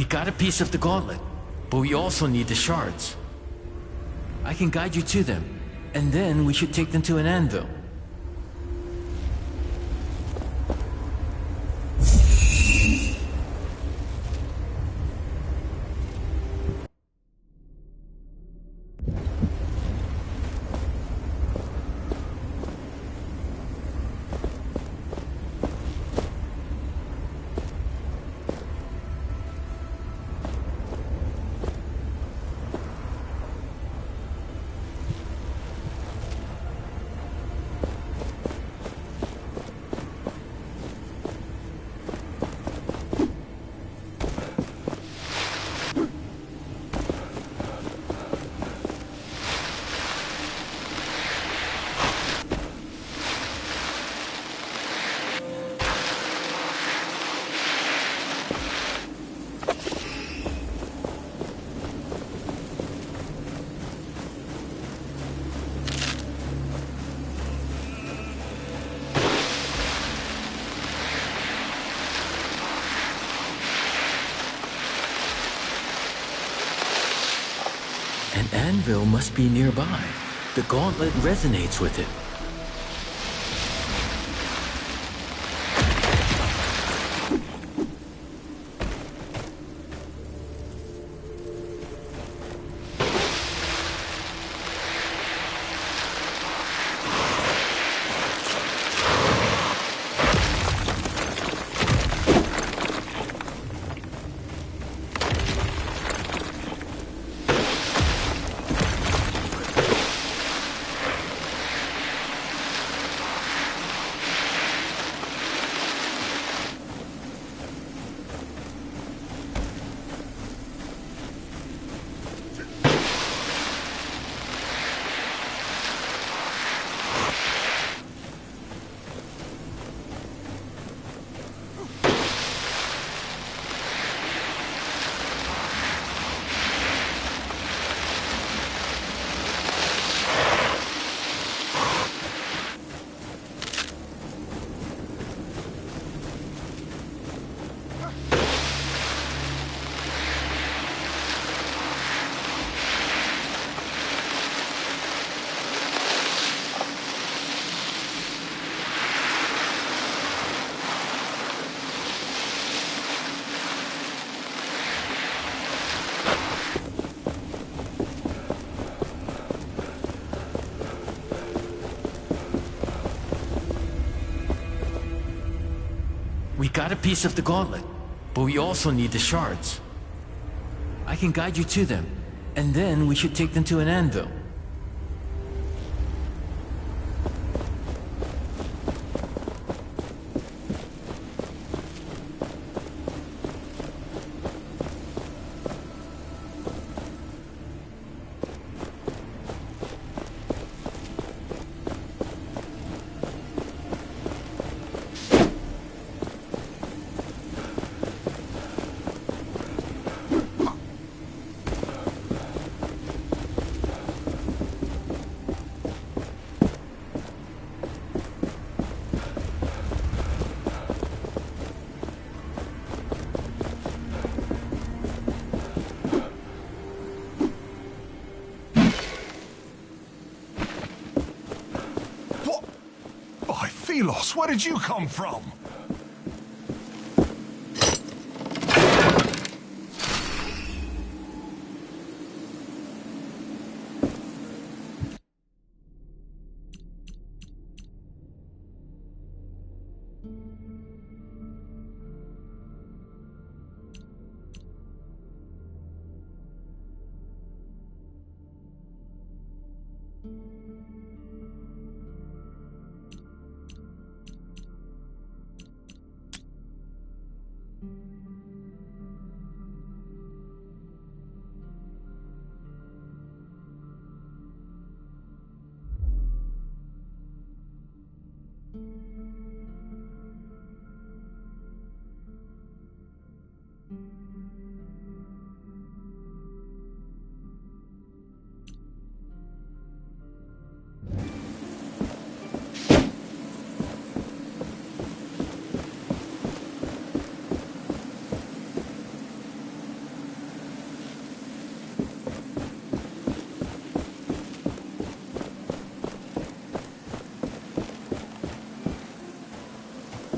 got a piece of the gauntlet, but we also need the shards. I can guide you to them, and then we should take them to an anvil. An anvil must be nearby. The gauntlet resonates with it. We got a piece of the gauntlet, but we also need the shards. I can guide you to them, and then we should take them to an anvil. Philos, where did you come from?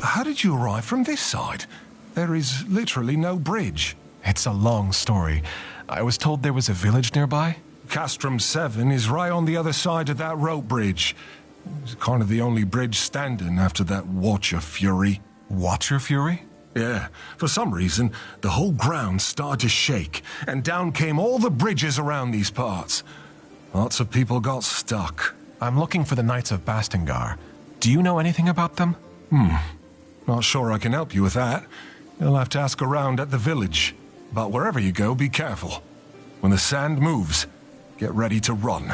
How did you arrive from this side? There is literally no bridge. It's a long story. I was told there was a village nearby. Castrum 7 is right on the other side of that rope bridge. It's kind of the only bridge standing after that Watcher Fury. Watcher Fury? Yeah, for some reason, the whole ground started to shake, and down came all the bridges around these parts. Lots of people got stuck. I'm looking for the Knights of Bastingar. Do you know anything about them? Not sure I can help you with that. You'll have to ask around at the village. But wherever you go, be careful. When the sand moves, get ready to run.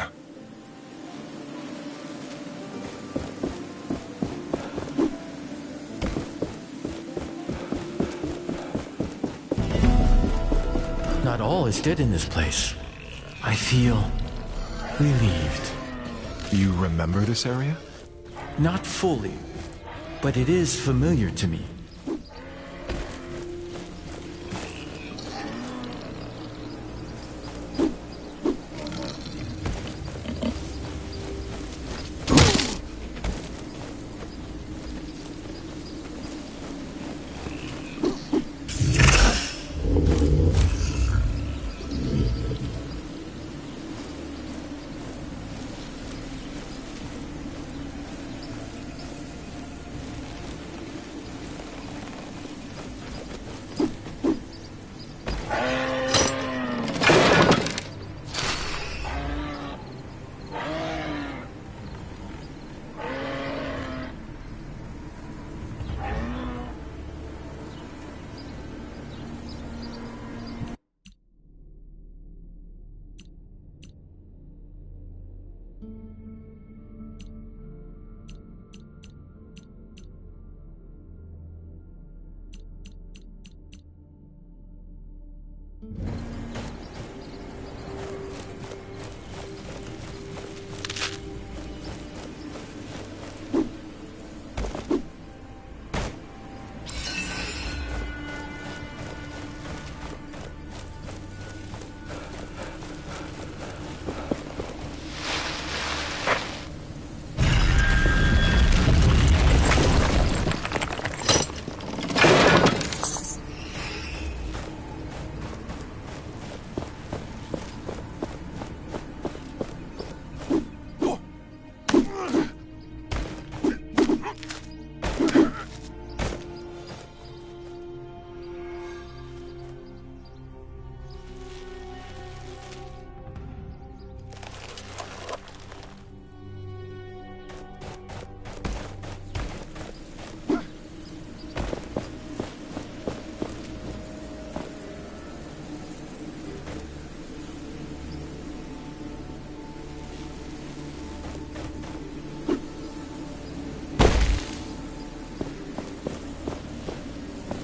Not all is dead in this place. I feel relieved. You remember this area? Not fully, but it is familiar to me.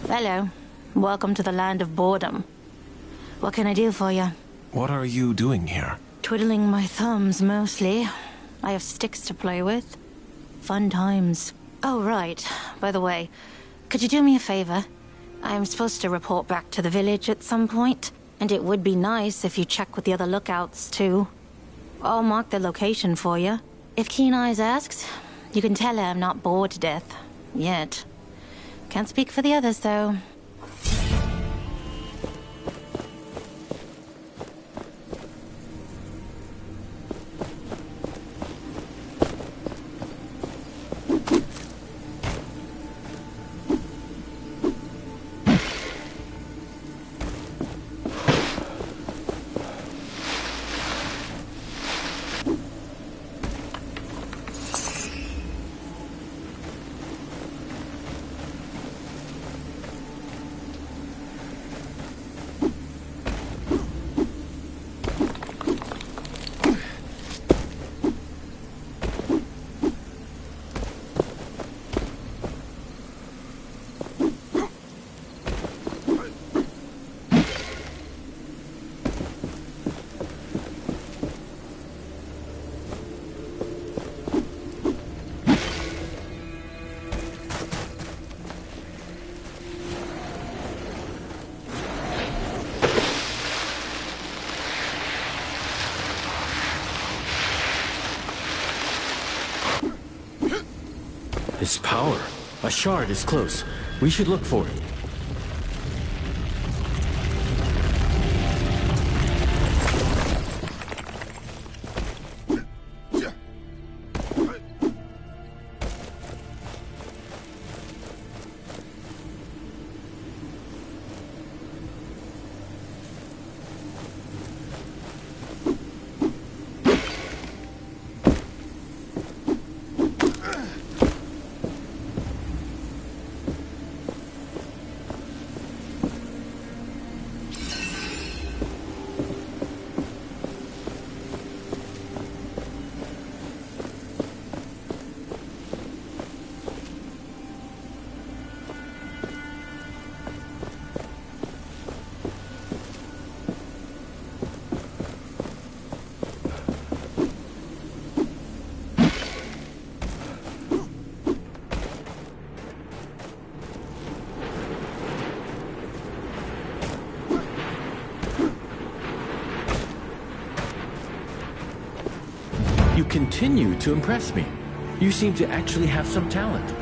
Hello. Welcome to the land of boredom. What can I do for you? What are you doing here? Twiddling my thumbs, mostly. I have sticks to play with. Fun times. Oh, right. By the way, could you do me a favor? I'm supposed to report back to the village at some point, and it would be nice if you check with the other lookouts, too. I'll mark the location for you. If Keen Eyes asks, you can tell her I'm not bored to death. Yet. Can't speak for the others, though. His power. A shard is close. We should look for it. You continue to impress me. You seem to actually have some talent.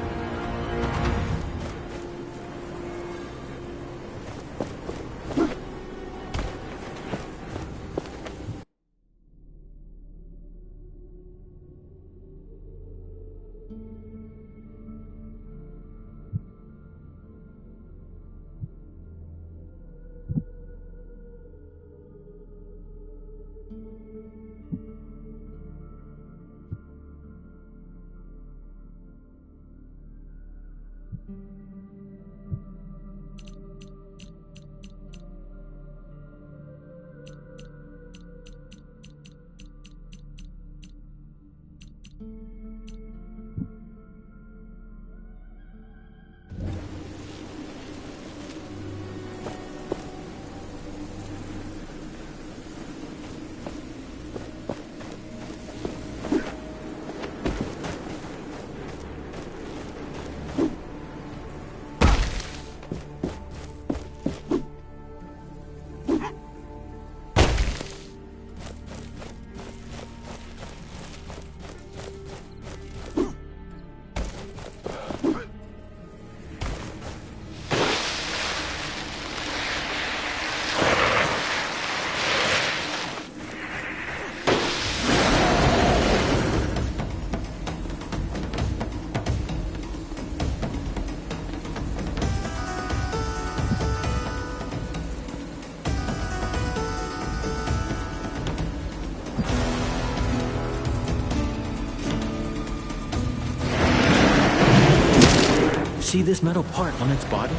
See this metal part on its body?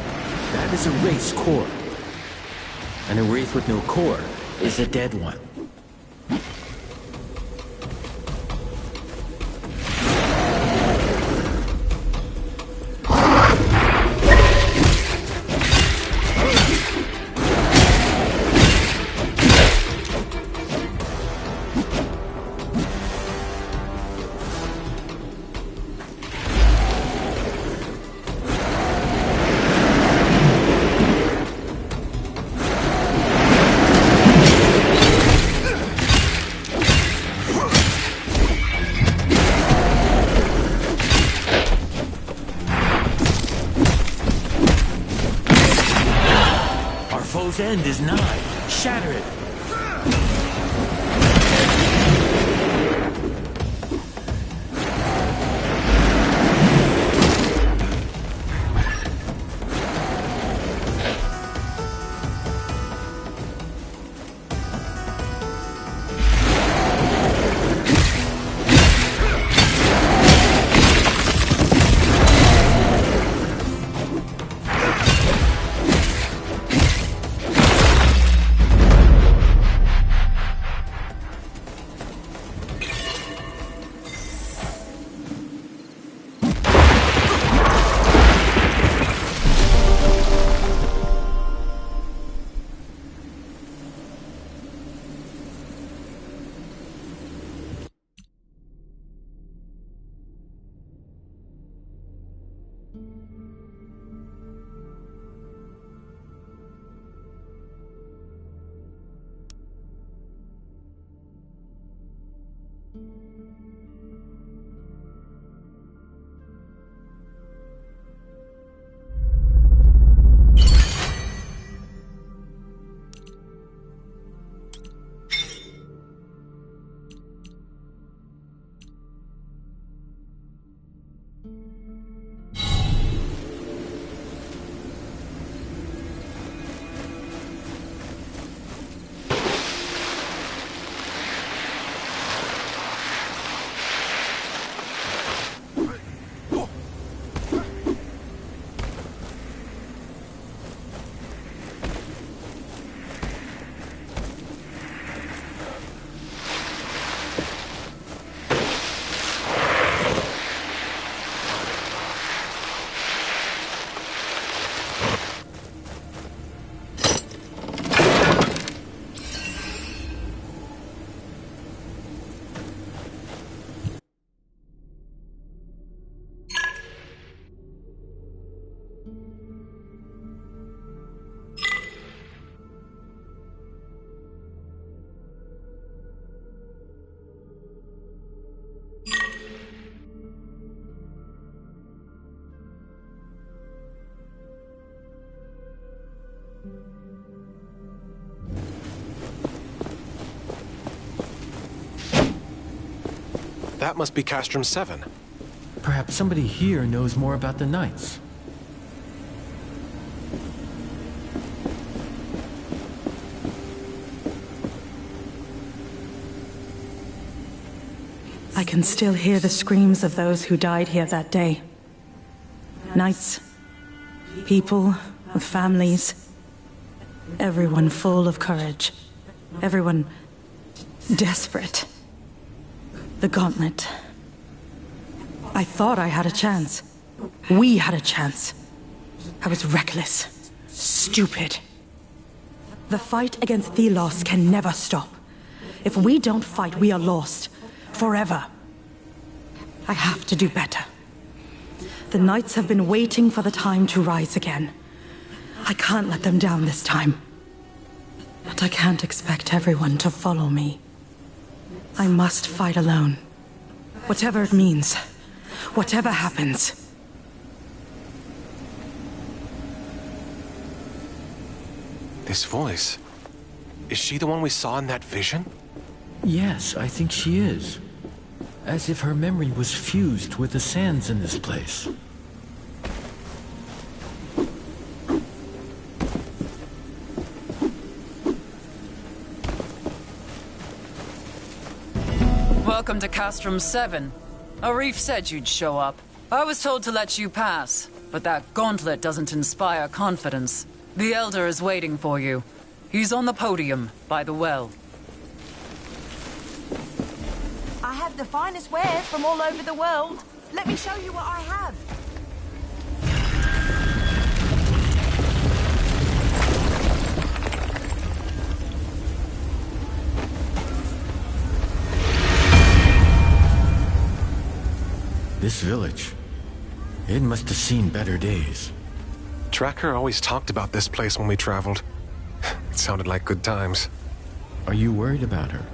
That is a wraith's core. And a wraith with no core is a dead one. Foe's end is nigh. Shatter it. That must be Castrum 7. Perhaps somebody here knows more about the Knights. I can still hear the screams of those who died here that day. Knights, people with families, everyone full of courage, everyone desperate. The gauntlet. I thought I had a chance. We had a chance. I was reckless, stupid. The fight against Thelos can never stop. If we don't fight, we are lost. Forever. I have to do better. The Knights have been waiting for the time to rise again. I can't let them down this time. But I can't expect everyone to follow me. I must fight alone. Whatever it means. Whatever happens. This voice. Is she the one we saw in that vision? Yes, I think she is. As if her memory was fused with the sands in this place. Welcome to Castrum 7. Arif said you'd show up. I was told to let you pass, but that gauntlet doesn't inspire confidence. The Elder is waiting for you. He's on the podium, by the well. I have the finest wares from all over the world. Let me show you what I have. This village, it must have seen better days. Tracker always talked about this place when we traveled. It sounded like good times. Are you worried about her?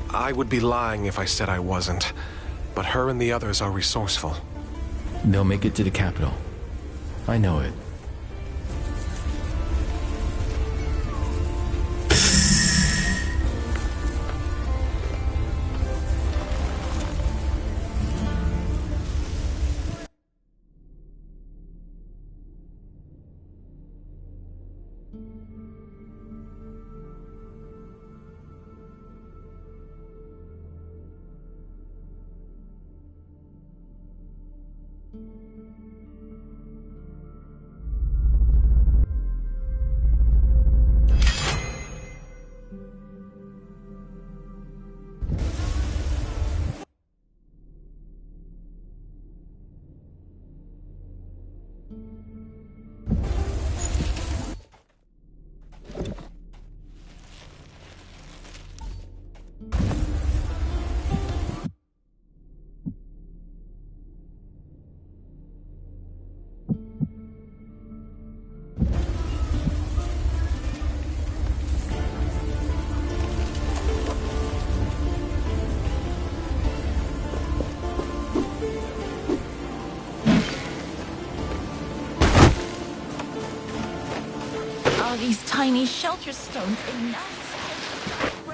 I would be lying if I said I wasn't. But her and the others are resourceful. They'll make it to the capital. I know it. Are these tiny shelter stones enough?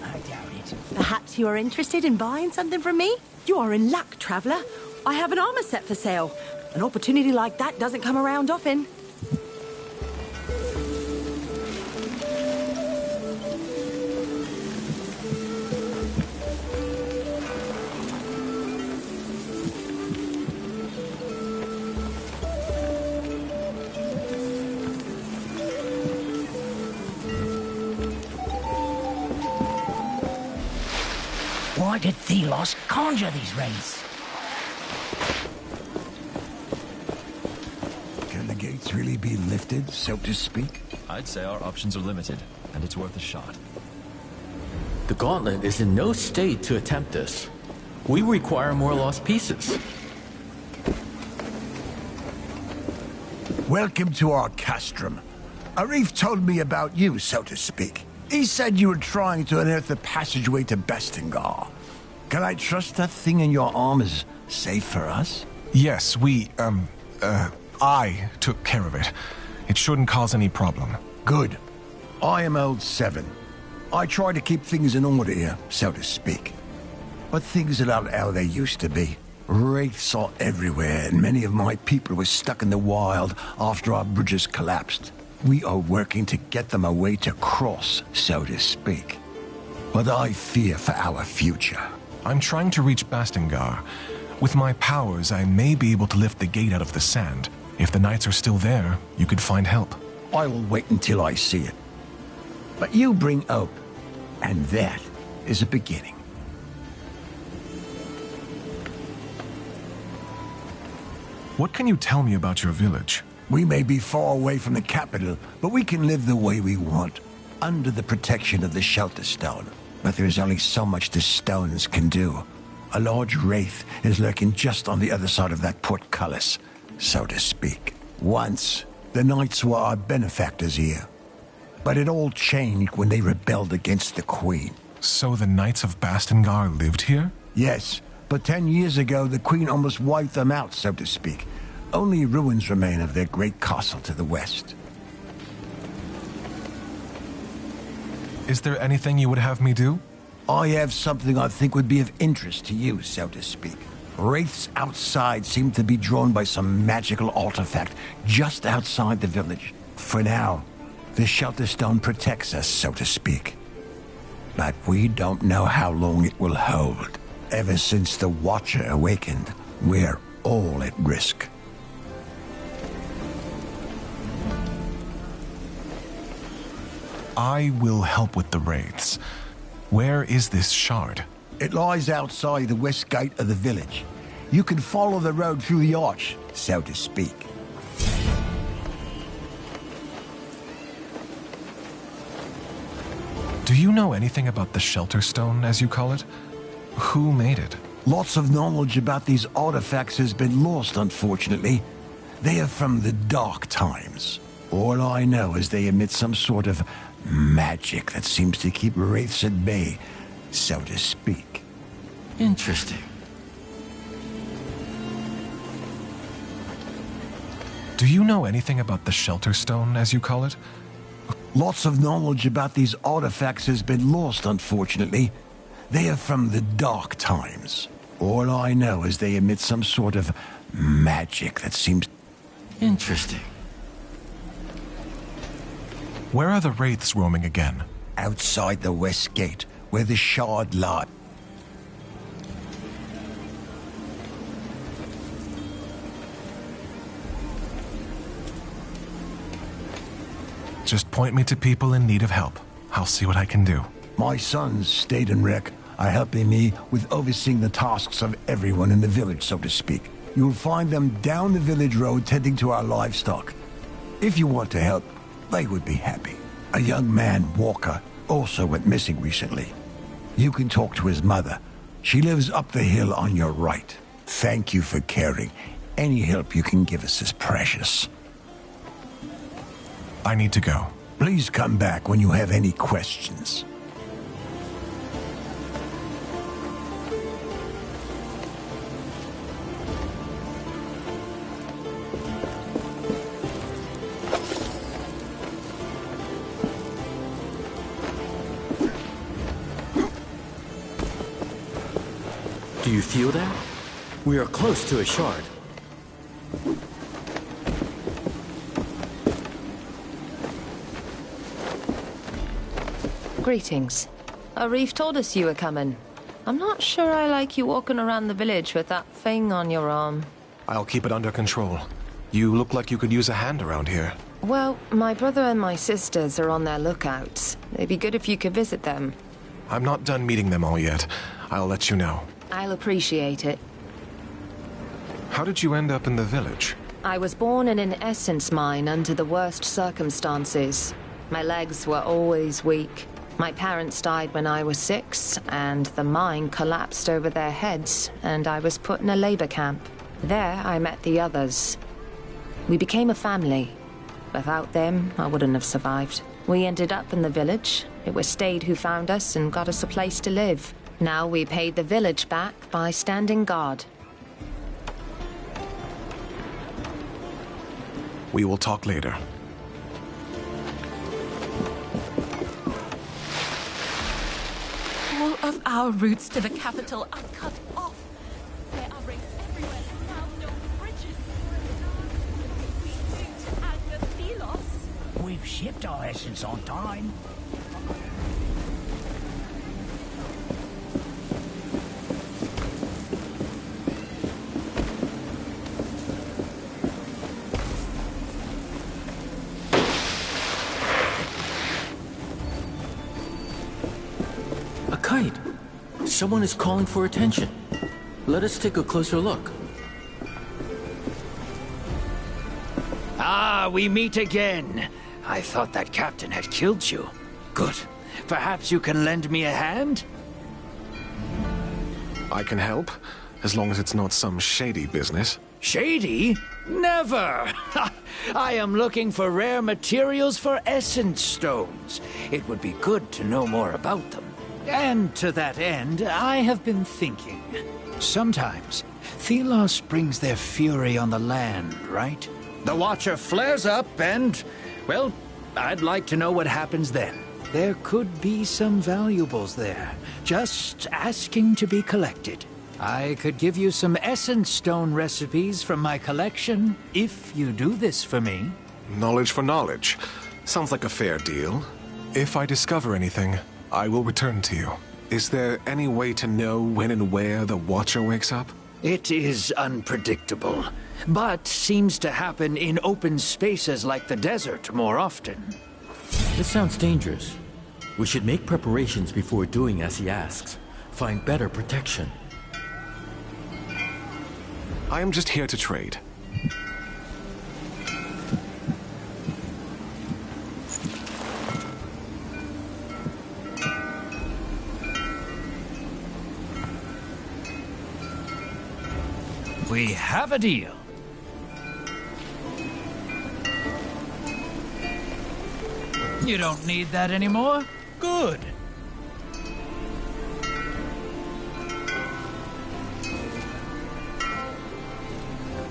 I doubt it. Perhaps you are interested in buying something from me? You are in luck, traveler. I have an armor set for sale. An opportunity like that doesn't come around often. Why did Thelos conjure these wraiths? Can the gates really be lifted, so to speak? I'd say our options are limited, and it's worth a shot. The Gauntlet is in no state to attempt this. We require more lost pieces. Welcome to our castrum. Arif told me about you, so to speak. He said you were trying to unearth the passageway to Bastingar. Can I trust that thing in your arm is safe for us? Yes, I took care of it. It shouldn't cause any problem. Good. I am old 7. I try to keep things in order here, so to speak. But things are not how they used to be. Wraiths are everywhere, and many of my people were stuck in the wild after our bridges collapsed. We are working to get them a way to cross, so to speak. But I fear for our future. I'm trying to reach Bastingar. With my powers, I may be able to lift the gate out of the sand. If the knights are still there, you could find help. I will wait until I see it. But you bring hope, and that is a beginning. What can you tell me about your village? We may be far away from the capital, but we can live the way we want, under the protection of the Shelter Stone. But there is only so much the stones can do. A large wraith is lurking just on the other side of that portcullis, so to speak. Once, the knights were our benefactors here. But it all changed when they rebelled against the Queen. So the Knights of Bastingar lived here? Yes, but 10 years ago the Queen almost wiped them out, so to speak. Only ruins remain of their great castle to the west. Is there anything you would have me do? I have something I think would be of interest to you, so to speak. Wraiths outside seem to be drawn by some magical artifact just outside the village. For now, the Shelter Stone protects us, so to speak. But we don't know how long it will hold. Ever since the Watcher awakened, we're all at risk. I will help with the wraiths. Where is this shard? It lies outside the west gate of the village. You can follow the road through the arch, so to speak. Do you know anything about the Shelter Stone, as you call it? Who made it? Lots of knowledge about these artifacts has been lost, unfortunately. They are from the dark times. All I know is they emit some sort of magic that seems to keep wraiths at bay, so to speak. Interesting. Do you know anything about the Shelter Stone, as you call it? Lots of knowledge about these artifacts has been lost, unfortunately. They are from the dark times. All I know is they emit some sort of magic that seems... Interesting. Where are the wraiths roaming again? Outside the west gate, where the shard lies. Just point me to people in need of help. I'll see what I can do. My sons, Stade and Rick, are helping me with overseeing the tasks of everyone in the village, so to speak. You'll find them down the village road tending to our livestock. If you want to help, they would be happy. A young man, Walker, also went missing recently. You can talk to his mother. She lives up the hill on your right. Thank you for caring. Any help you can give us is precious. I need to go. Please come back when you have any questions. Do you feel that? We are close to a shard. Greetings. Arif told us you were coming. I'm not sure I like you walking around the village with that thing on your arm. I'll keep it under control. You look like you could use a hand around here. Well, my brother and my sisters are on their lookouts. It'd be good if you could visit them. I'm not done meeting them all yet. I'll let you know. I'll appreciate it. How did you end up in the village? I was born in an essence mine under the worst circumstances. My legs were always weak. My parents died when I was 6, and the mine collapsed over their heads, and I was put in a labor camp. There, I met the others. We became a family. Without them, I wouldn't have survived. We ended up in the village. It was Stade who found us and got us a place to live. Now we paid the village back by standing guard. We will talk later. All of our routes to the capital are cut off. There are wraiths everywhere, now no bridges. What do we do to anger Thelos? We've shipped our essence on time. A kite! Someone is calling for attention. Let us take a closer look. Ah, we meet again. I thought that captain had killed you. Good. Perhaps you can lend me a hand? I can help, as long as it's not some shady business. Shady? Never! I am looking for rare materials for essence stones. It would be good to know more about them. And to that end, I have been thinking. Sometimes, Thelos brings their fury on the land, right? The Watcher flares up and, well, I'd like to know what happens then. There could be some valuables there, just asking to be collected. I could give you some essence stone recipes from my collection, if you do this for me. Knowledge for knowledge. Sounds like a fair deal. If I discover anything, I will return to you. Is there any way to know when and where the Watcher wakes up? It is unpredictable, but seems to happen in open spaces like the desert more often. This sounds dangerous. We should make preparations before doing as he asks. Find better protection. I am just here to trade. We have a deal. You don't need that anymore? Good.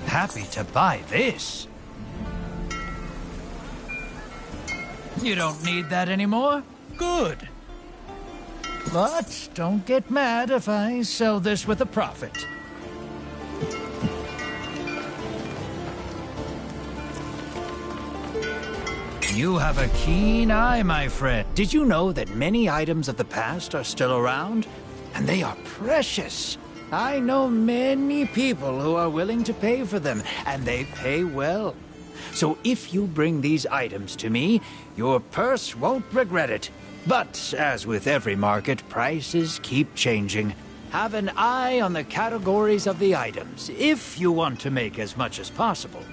Happy to buy this. You don't need that anymore? Good. But don't get mad if I sell this with a profit. You have a keen eye, my friend. Did you know that many items of the past are still around? And they are precious. I know many people who are willing to pay for them, and they pay well. So if you bring these items to me, your purse won't regret it. But as with every market, prices keep changing. Have an eye on the categories of the items, if you want to make as much as possible.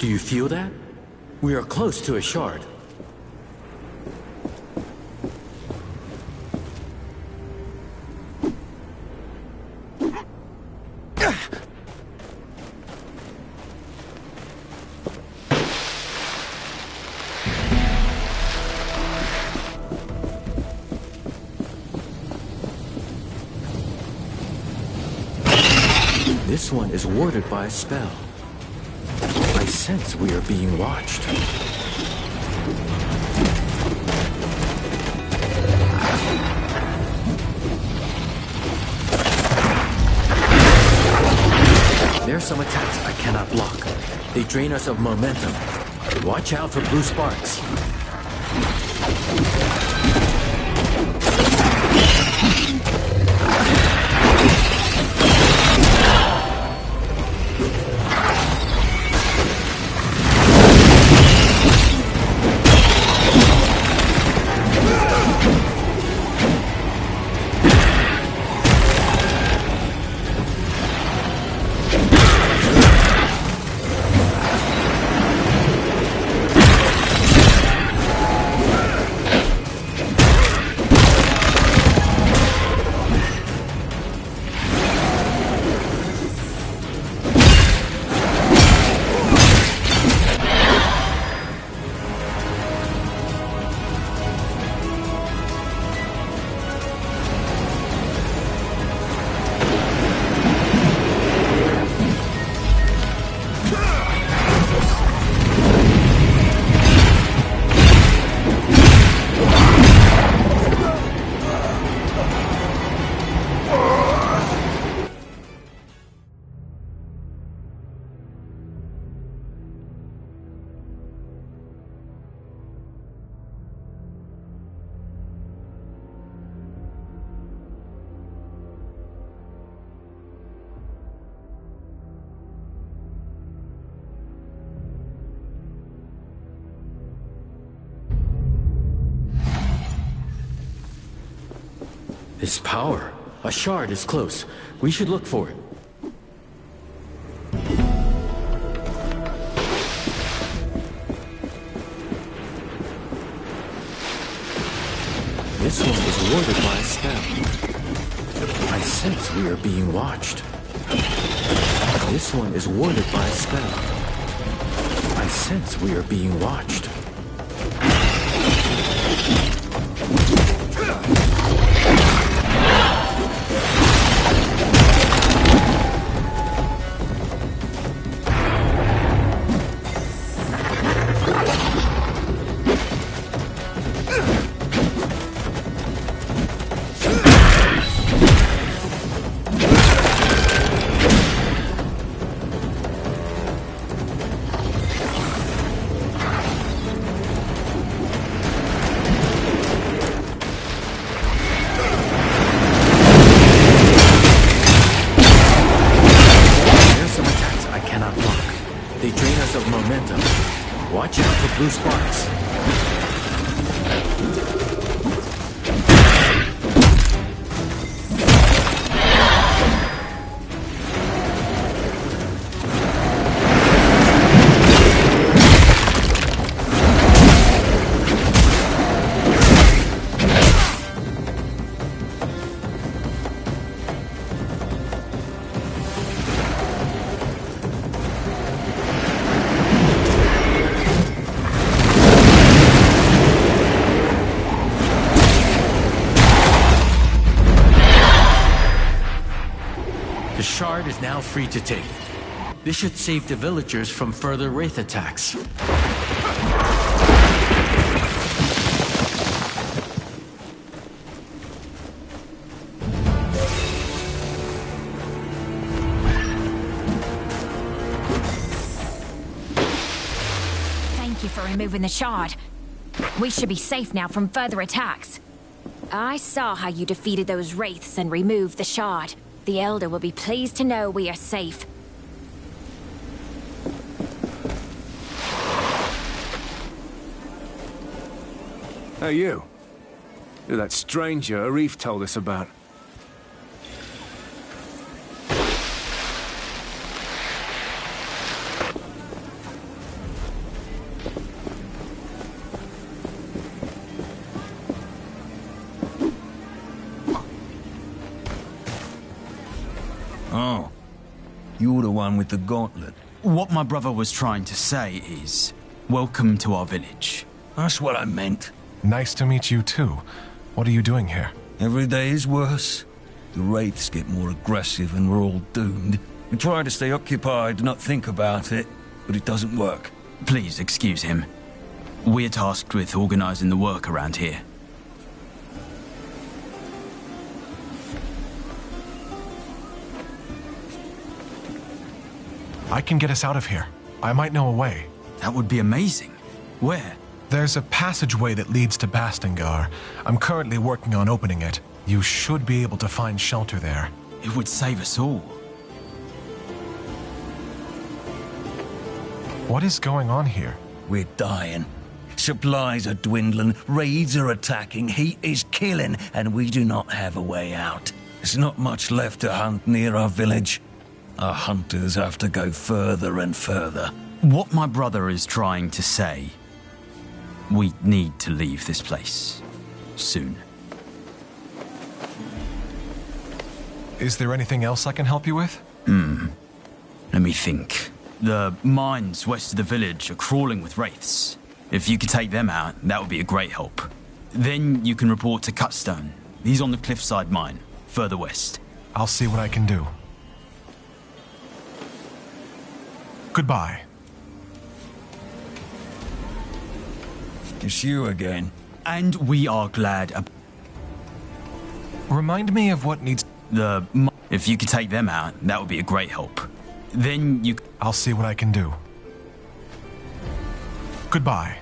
Do you feel that? We are close to a shard. This one is warded by a spell. I sense we are being watched. There are some attacks I cannot block. They drain us of momentum. Watch out for blue sparks. This power. A shard is close. We should look for it. This one is warded by a spell. I sense we are being watched. This one is warded by a spell. I sense we are being watched. Watch out for blue sparks. The shard is now free to take. This should save the villagers from further wraith attacks. Thank you for removing the shard. We should be safe now from further attacks. I saw how you defeated those wraiths and removed the shard. The Elder will be pleased to know we are safe. Hey, you. You're that stranger Arif told us about. Oh. You're the one with the gauntlet. What my brother was trying to say is, welcome to our village. That's what I meant. Nice to meet you too. What are you doing here? Every day is worse. The wraiths get more aggressive and we're all doomed. We try to stay occupied, not think about it, but it doesn't work. Please excuse him. We're tasked with organizing the work around here. I can get us out of here. I might know a way. That would be amazing. Where? There's a passageway that leads to Bastengar. I'm currently working on opening it. You should be able to find shelter there. It would save us all. What is going on here? We're dying. Supplies are dwindling, raids are attacking, heat is killing, and we do not have a way out. There's not much left to hunt near our village. Our hunters have to go further and further. What my brother is trying to say, we need to leave this place. Soon. Is there anything else I can help you with? Let me think. The mines west of the village are crawling with wraiths. If you could take them out, that would be a great help. Then you can report to Cutstone. He's on the cliffside mine, further west. I'll see what I can do. Goodbye. It's you again. And we are glad. Remind me of what needs... If you could take them out, that would be a great help. Then you... I'll see what I can do. Goodbye.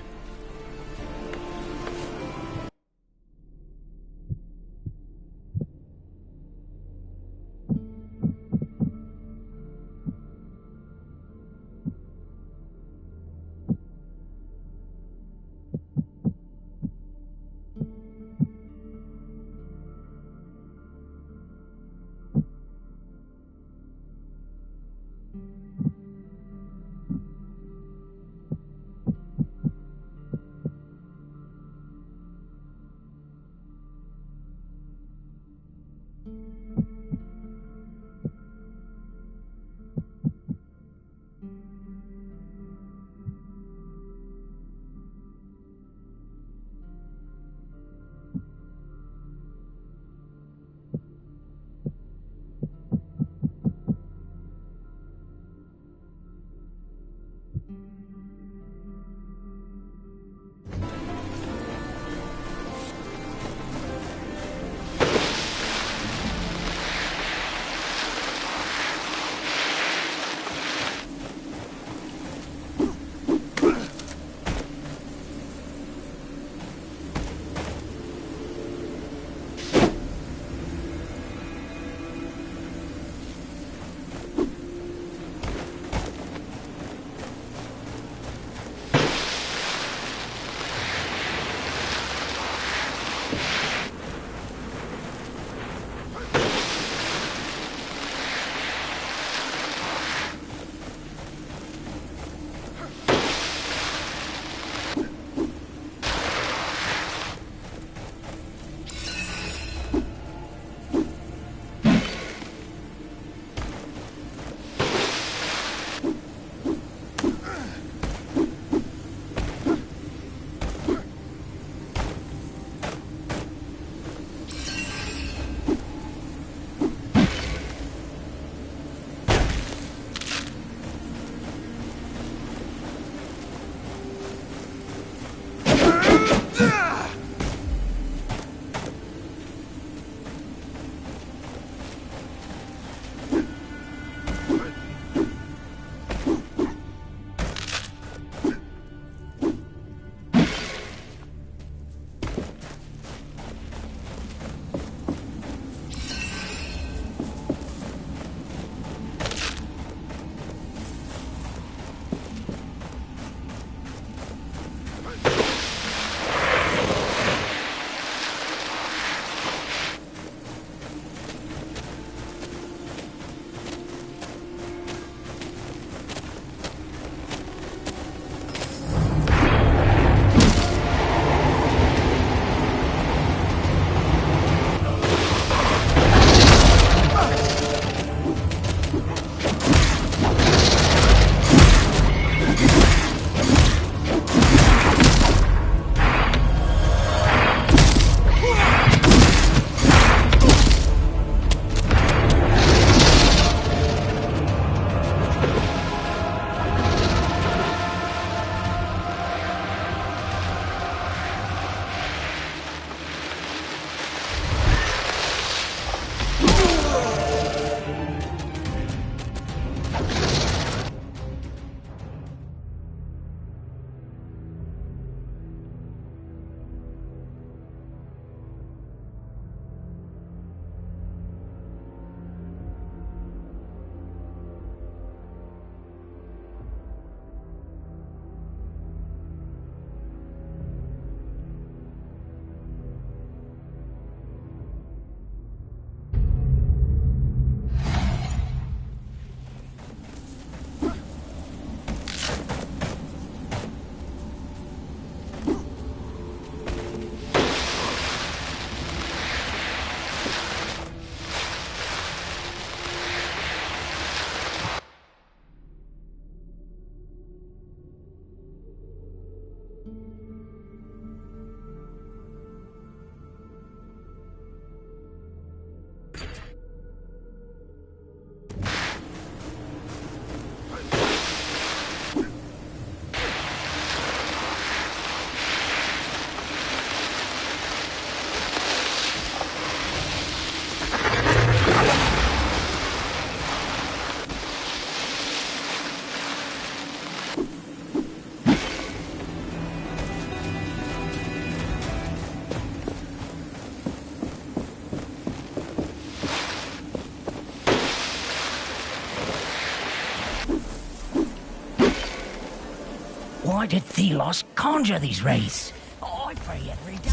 Why did Thelos conjure these wraiths? I pray every day.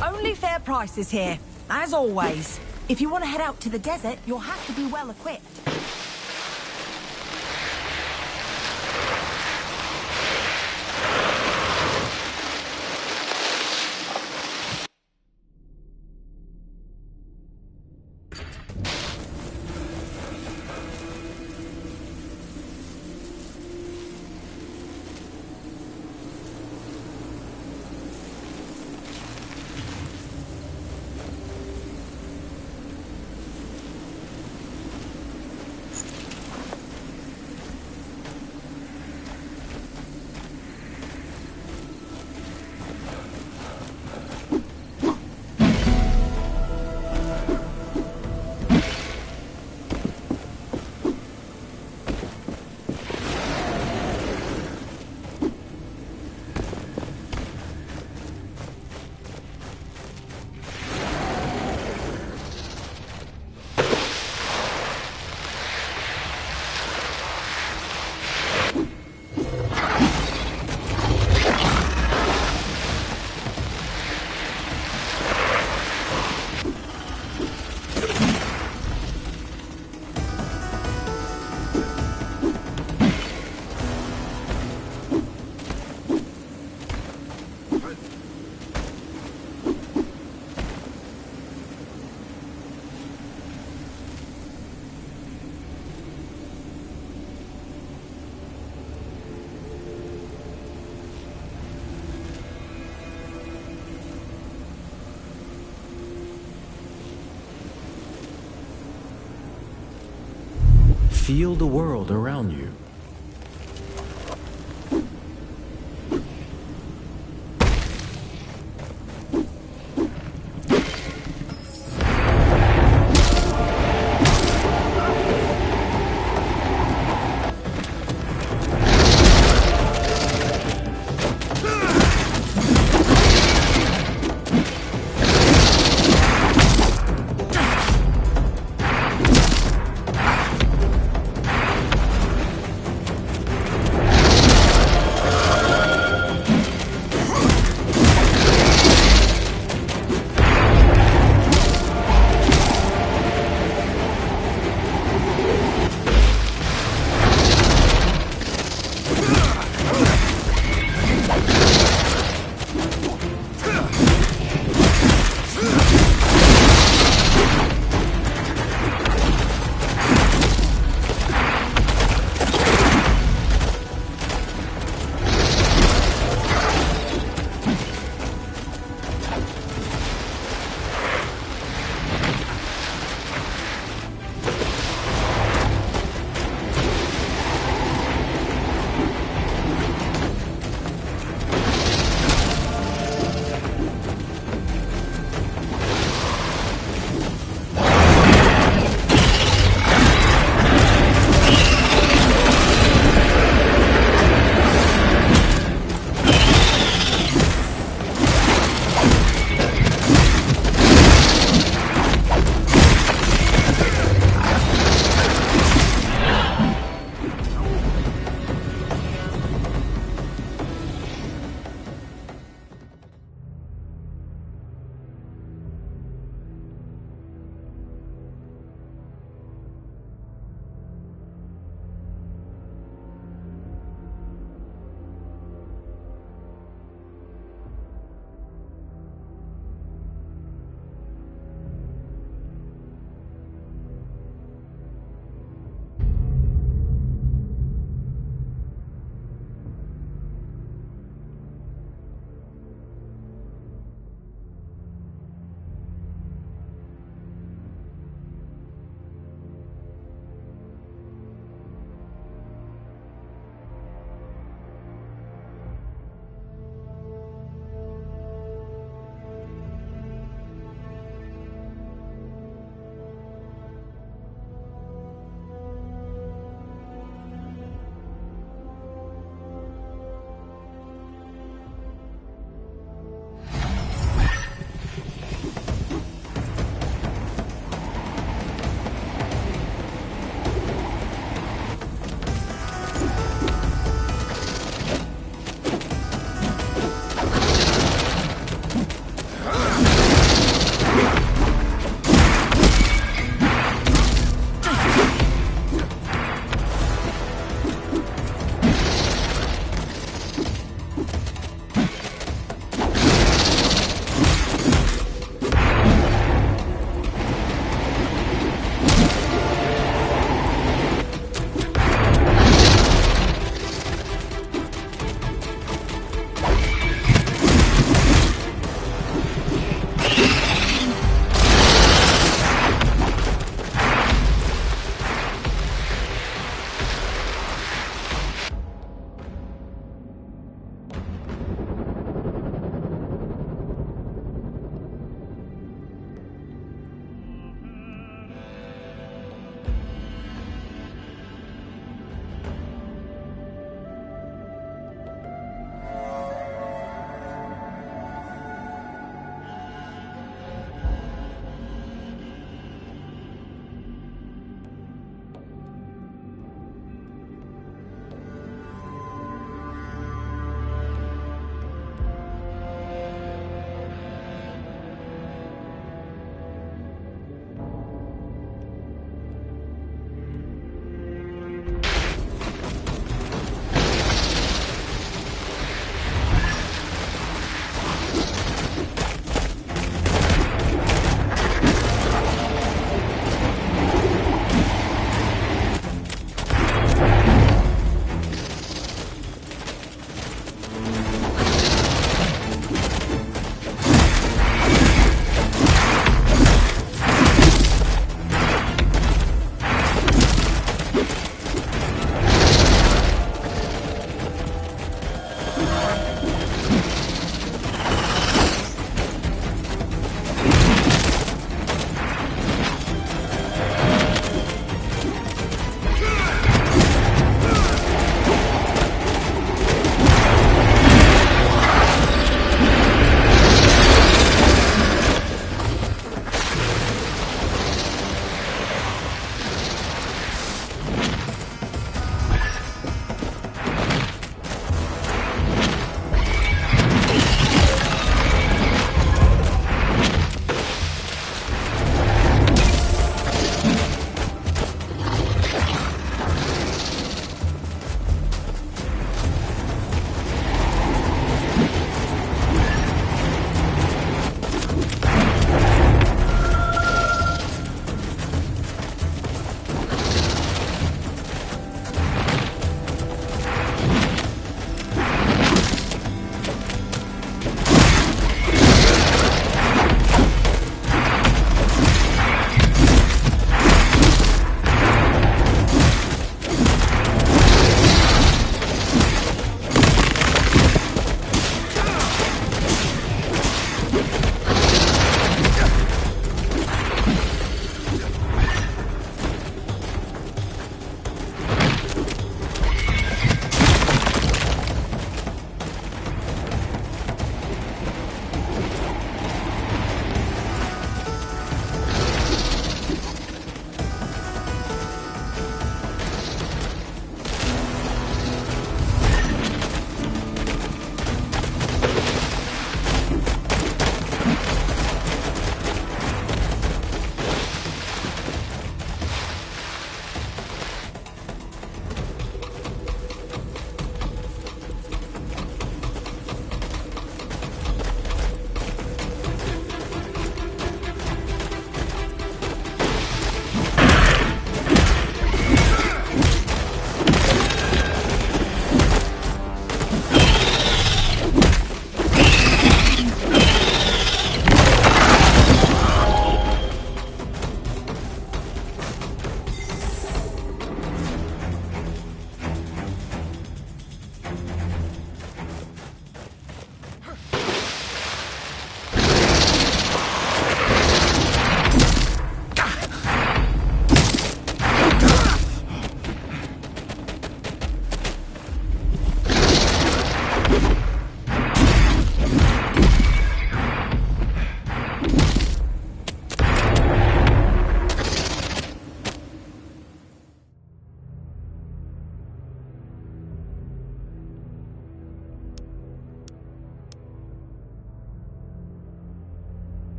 Only fair prices here, as always. If you want to head out to the desert, you'll have to be well equipped. Feel the world around you.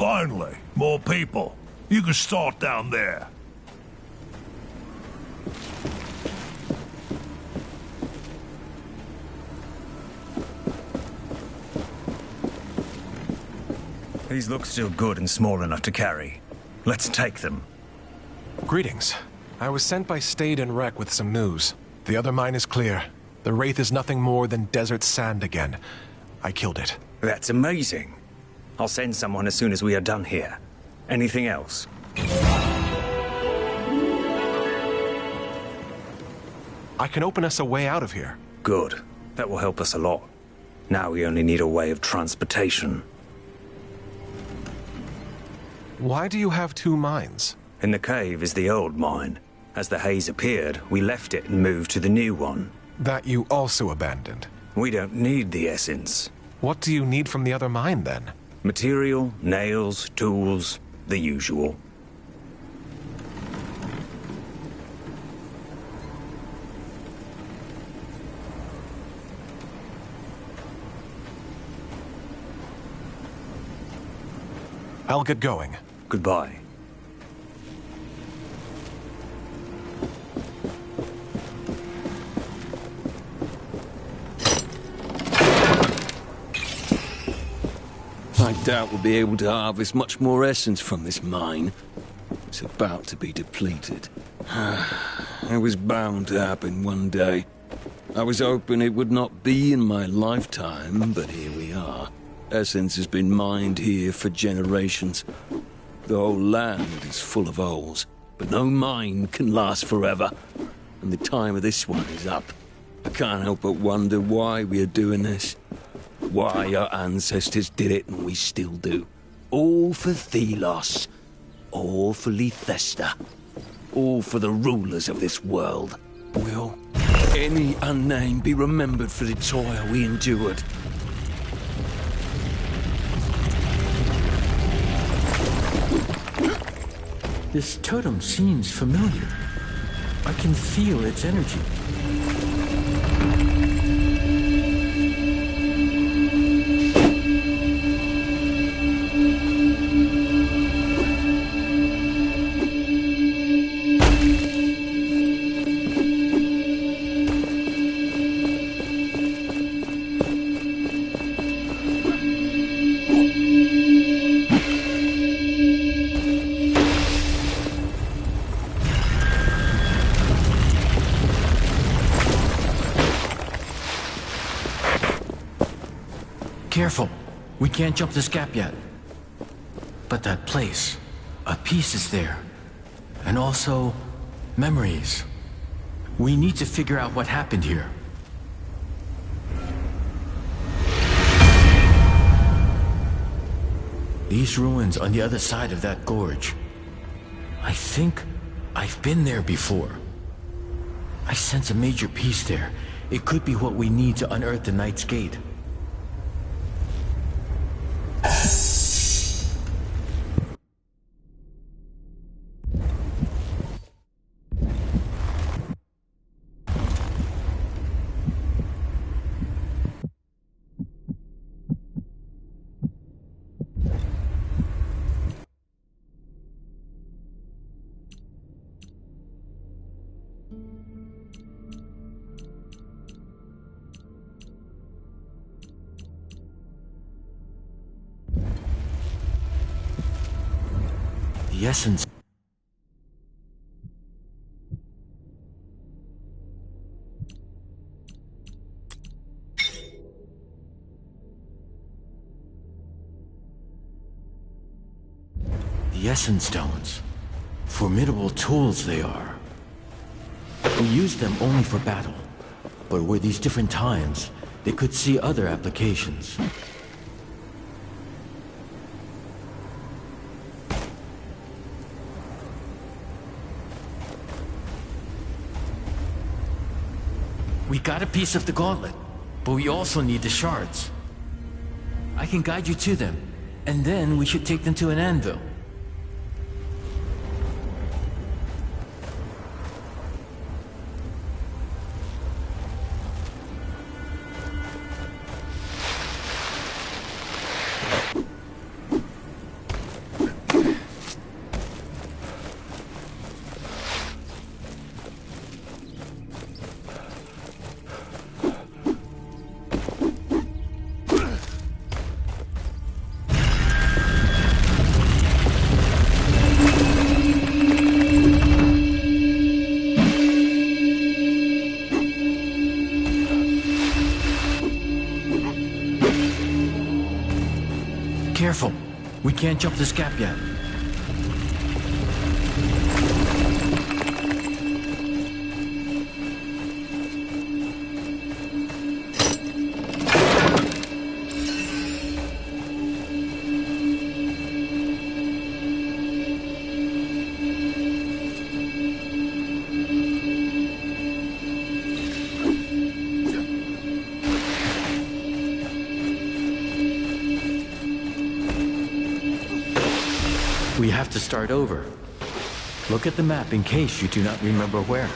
Finally, more people. You can start down there. These look still good and small enough to carry. Let's take them. Greetings. I was sent by Stade and Rec with some news. The other mine is clear. The Wraith is nothing more than desert sand again. I killed it. That's amazing. I'll send someone as soon as we are done here. Anything else? I can open us a way out of here. Good. That will help us a lot. Now we only need a way of transportation. Why do you have two mines? In the cave is the old mine. As the haze appeared, we left it and moved to the new one. That you also abandoned? We don't need the essence. What do you need from the other mine, then? Material, nails, tools, the usual. I'll get going. Goodbye. I doubt we'll be able to harvest much more essence from this mine. It's about to be depleted. It was bound to happen one day. I was hoping it would not be in my lifetime, but here we are. Essence has been mined here for generations. The whole land is full of holes, but no mine can last forever. And the time of this one is up. I can't help but wonder why we are doing this. Why our ancestors did it and we still do. All for Thelos. All for Lethesta. All for the rulers of this world. Will any unnamed be remembered for the toil we endured? This totem seems familiar. I can feel its energy. Careful. We can't jump this gap yet. But that place, a piece is there. And also, memories. We need to figure out what happened here. These ruins on the other side of that gorge. I think I've been there before. I sense a major piece there. It could be what we need to unearth the Knight's Gate. The essence. The Essence Stones. Formidable tools they are. We use them only for battle, but were these different times, they could see other applications. We got a piece of the gauntlet, but we also need the shards. I can guide you to them, and then we should take them to an anvil. careful. We can't jump this gap yet. We have to start over. Look at the map in case you do not remember where.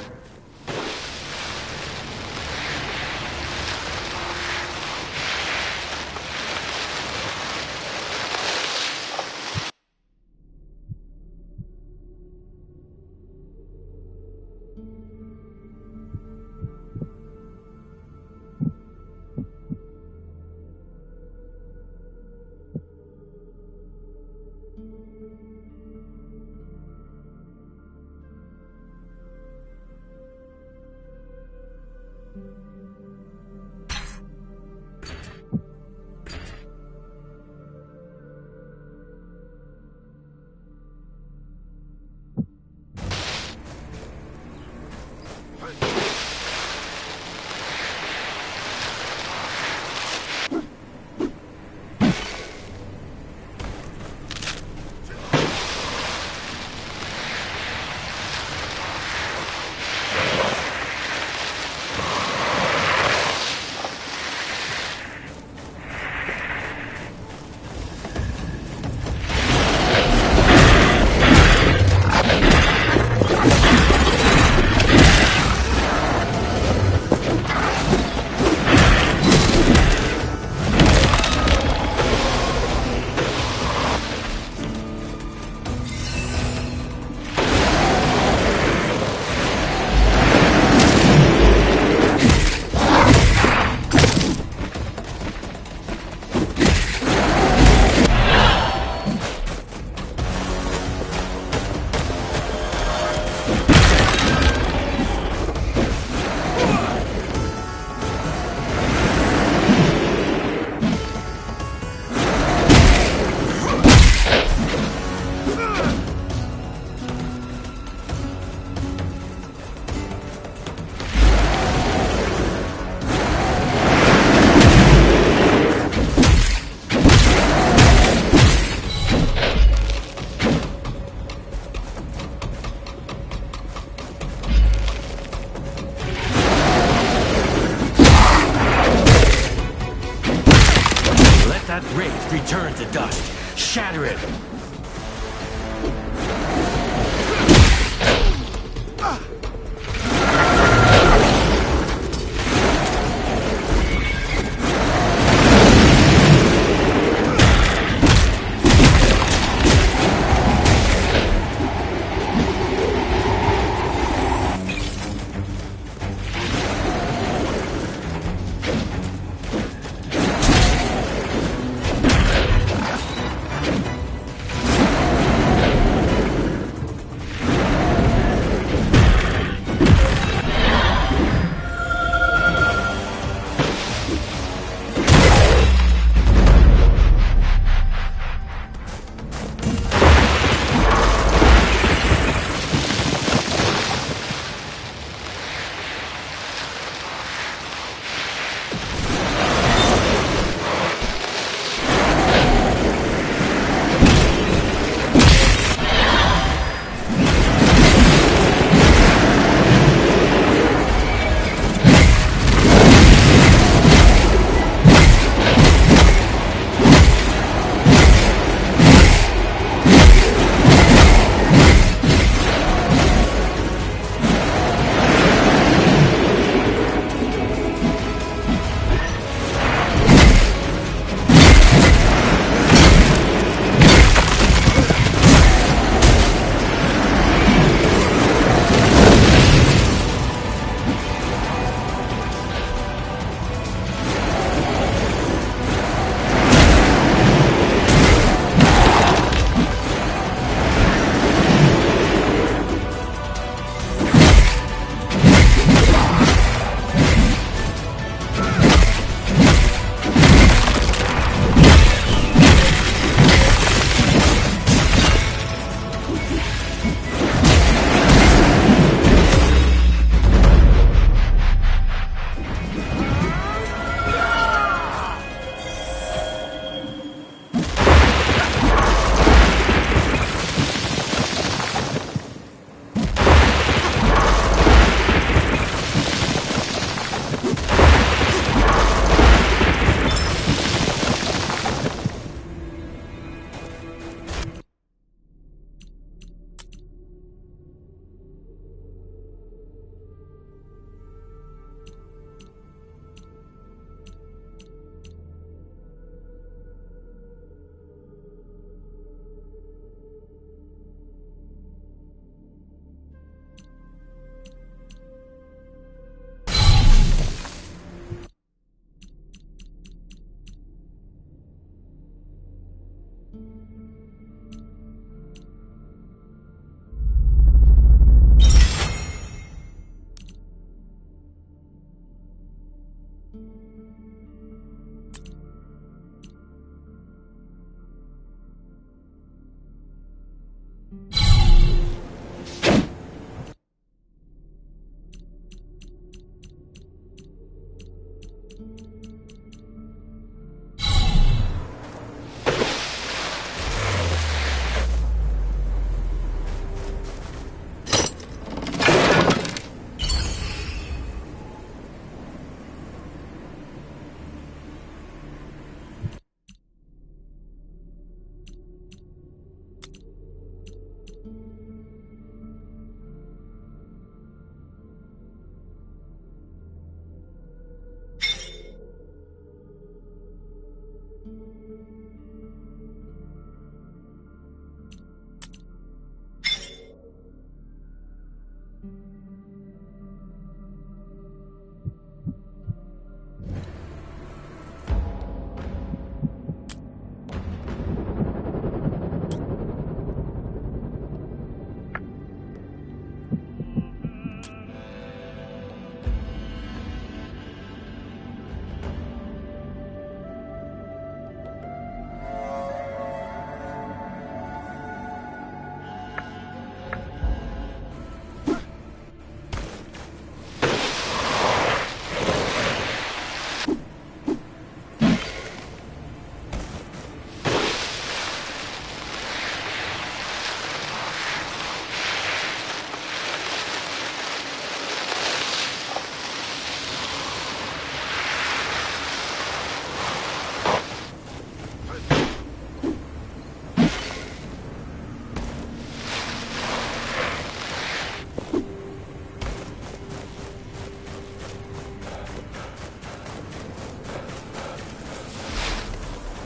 Return to dust. Shatter it.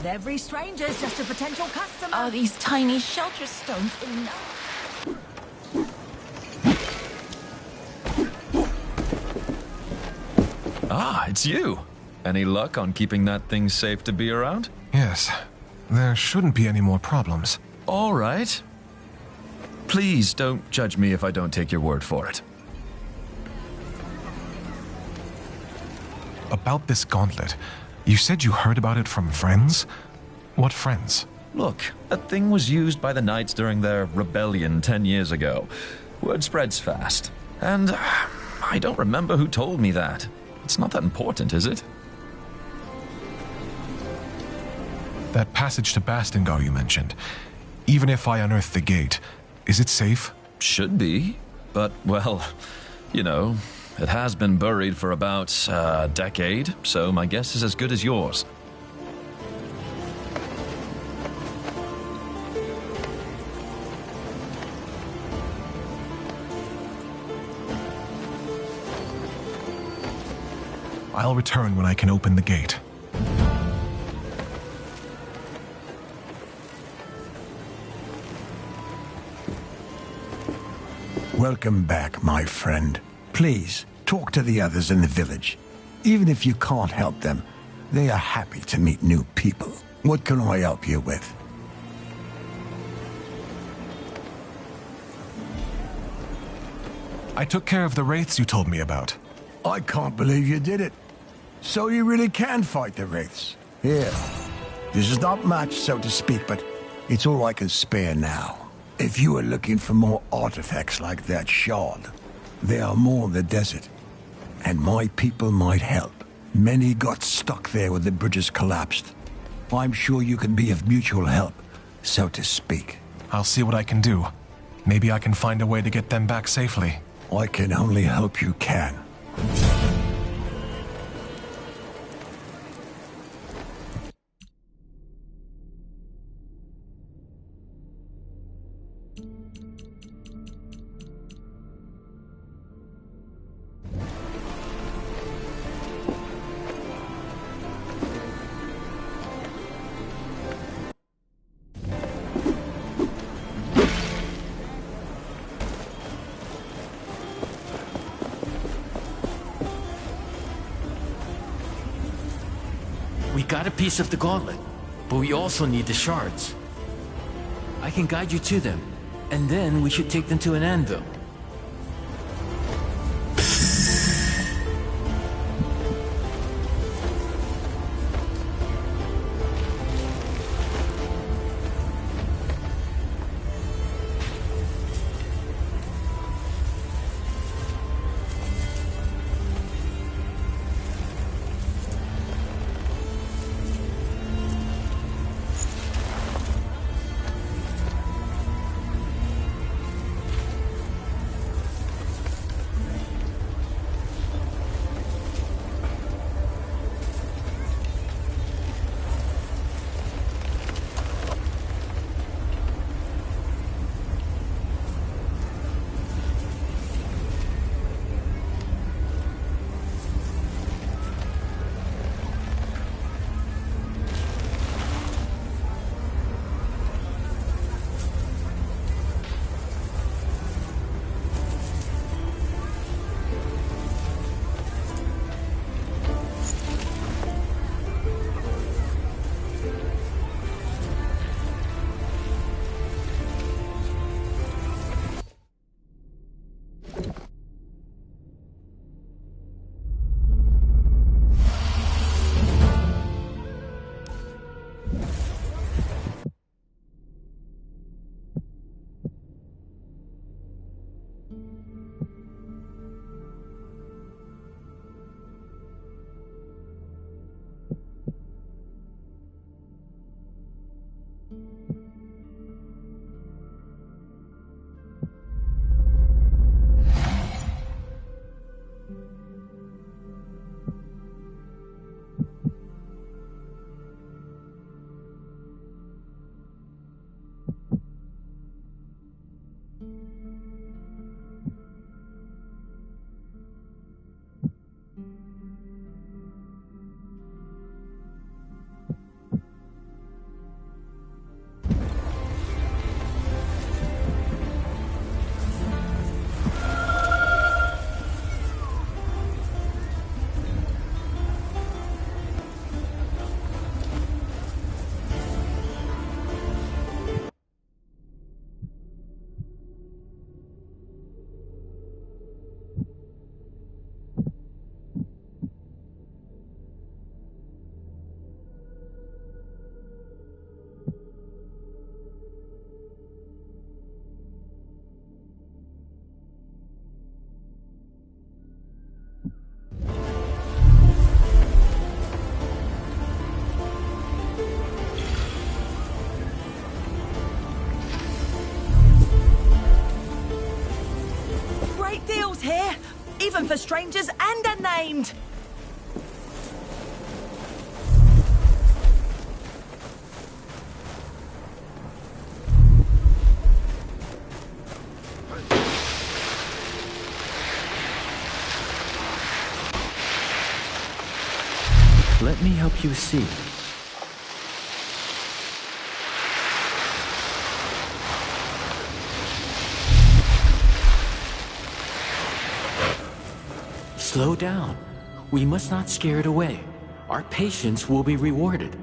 Every stranger's just a potential customer. Are these tiny shelter stones enough? Ah, it's you. Any luck on keeping that thing safe to be around? Yes. There shouldn't be any more problems. All right. Please don't judge me if I don't take your word for it. About this gauntlet, you said you heard about it from friends? What friends? Look, that thing was used by the Knights during their rebellion 10 years ago. Word spreads fast. And I don't remember who told me that. It's not that important, is it? That passage to Bastingar you mentioned. Even if I unearth the gate, is it safe? Should be. But, well, you know, it has been buried for about a decade, so my guess is as good as yours. I'll return when I can open the gate. Welcome back, my friend. Please, talk to the others in the village. Even if you can't help them, they are happy to meet new people. What can I help you with? I took care of the wraiths you told me about. I can't believe you did it. So you really can fight the wraiths. Here. This is not much, so to speak, but it's all I can spare now. If you are looking for more artifacts like that shard, there are more in the desert. And my people might help. Many got stuck there when the bridges collapsed. I'm sure you can be of mutual help, so to speak. I'll see what I can do. Maybe I can find a way to get them back safely. I can only hope you can. We got a piece of the gauntlet, but we also need the shards. I can guide you to them, and then we should take them to an anvil. strangers and unnamed. Let me help you see. Slow down. We must not scare it away. Our patience will be rewarded.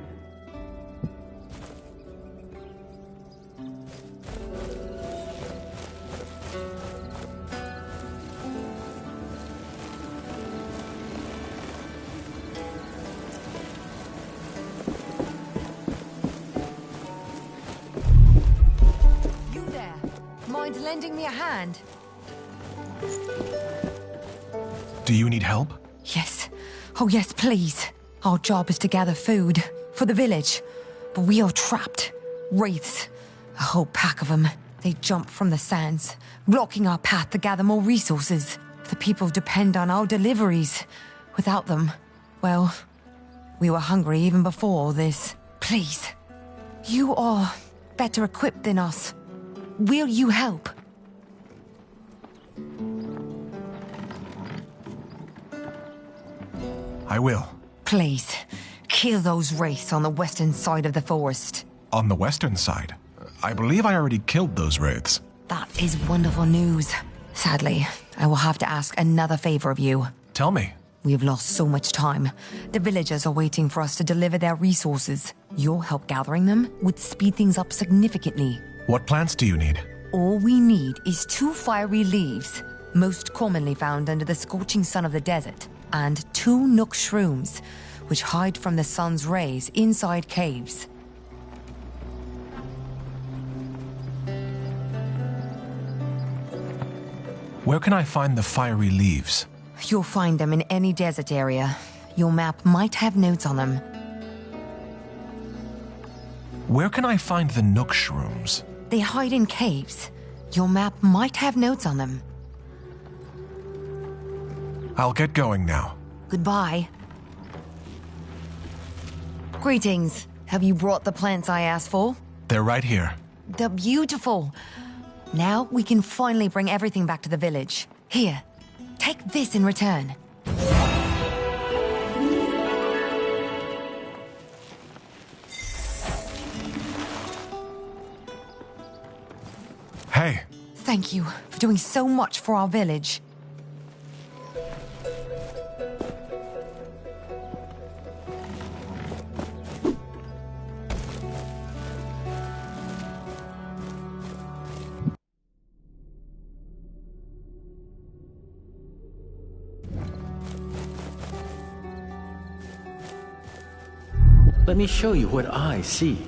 You there? Mind lending me a hand? Do you need help? Yes. Oh, yes, please. Our job is to gather food for the village. But we are trapped. Wraiths. A whole pack of them. They jump from the sands, blocking our path to gather more resources. The people depend on our deliveries. Without them, well, we were hungry even before all this. Please. You are better equipped than us. Will you help? I will. Please, kill those wraiths on the western side of the forest. On the western side? I believe I already killed those wraiths. That is wonderful news. Sadly, I will have to ask another favor of you. Tell me. We have lost so much time. The villagers are waiting for us to deliver their resources. Your help gathering them would speed things up significantly. What plants do you need? All we need is 2 fiery leaves, most commonly found under the scorching sun of the desert, and 2 nook shrooms, which hide from the sun's rays inside caves. Where can I find the fiery leaves? You'll find them in any desert area. Your map might have notes on them. Where can I find the nook shrooms? They hide in caves. Your map might have notes on them. I'll get going now. Goodbye. Greetings. Have you brought the plants I asked for? They're right here. They're beautiful. Now we can finally bring everything back to the village. Here, take this in return. Hey. Thank you for doing so much for our village. Let me show you what I see.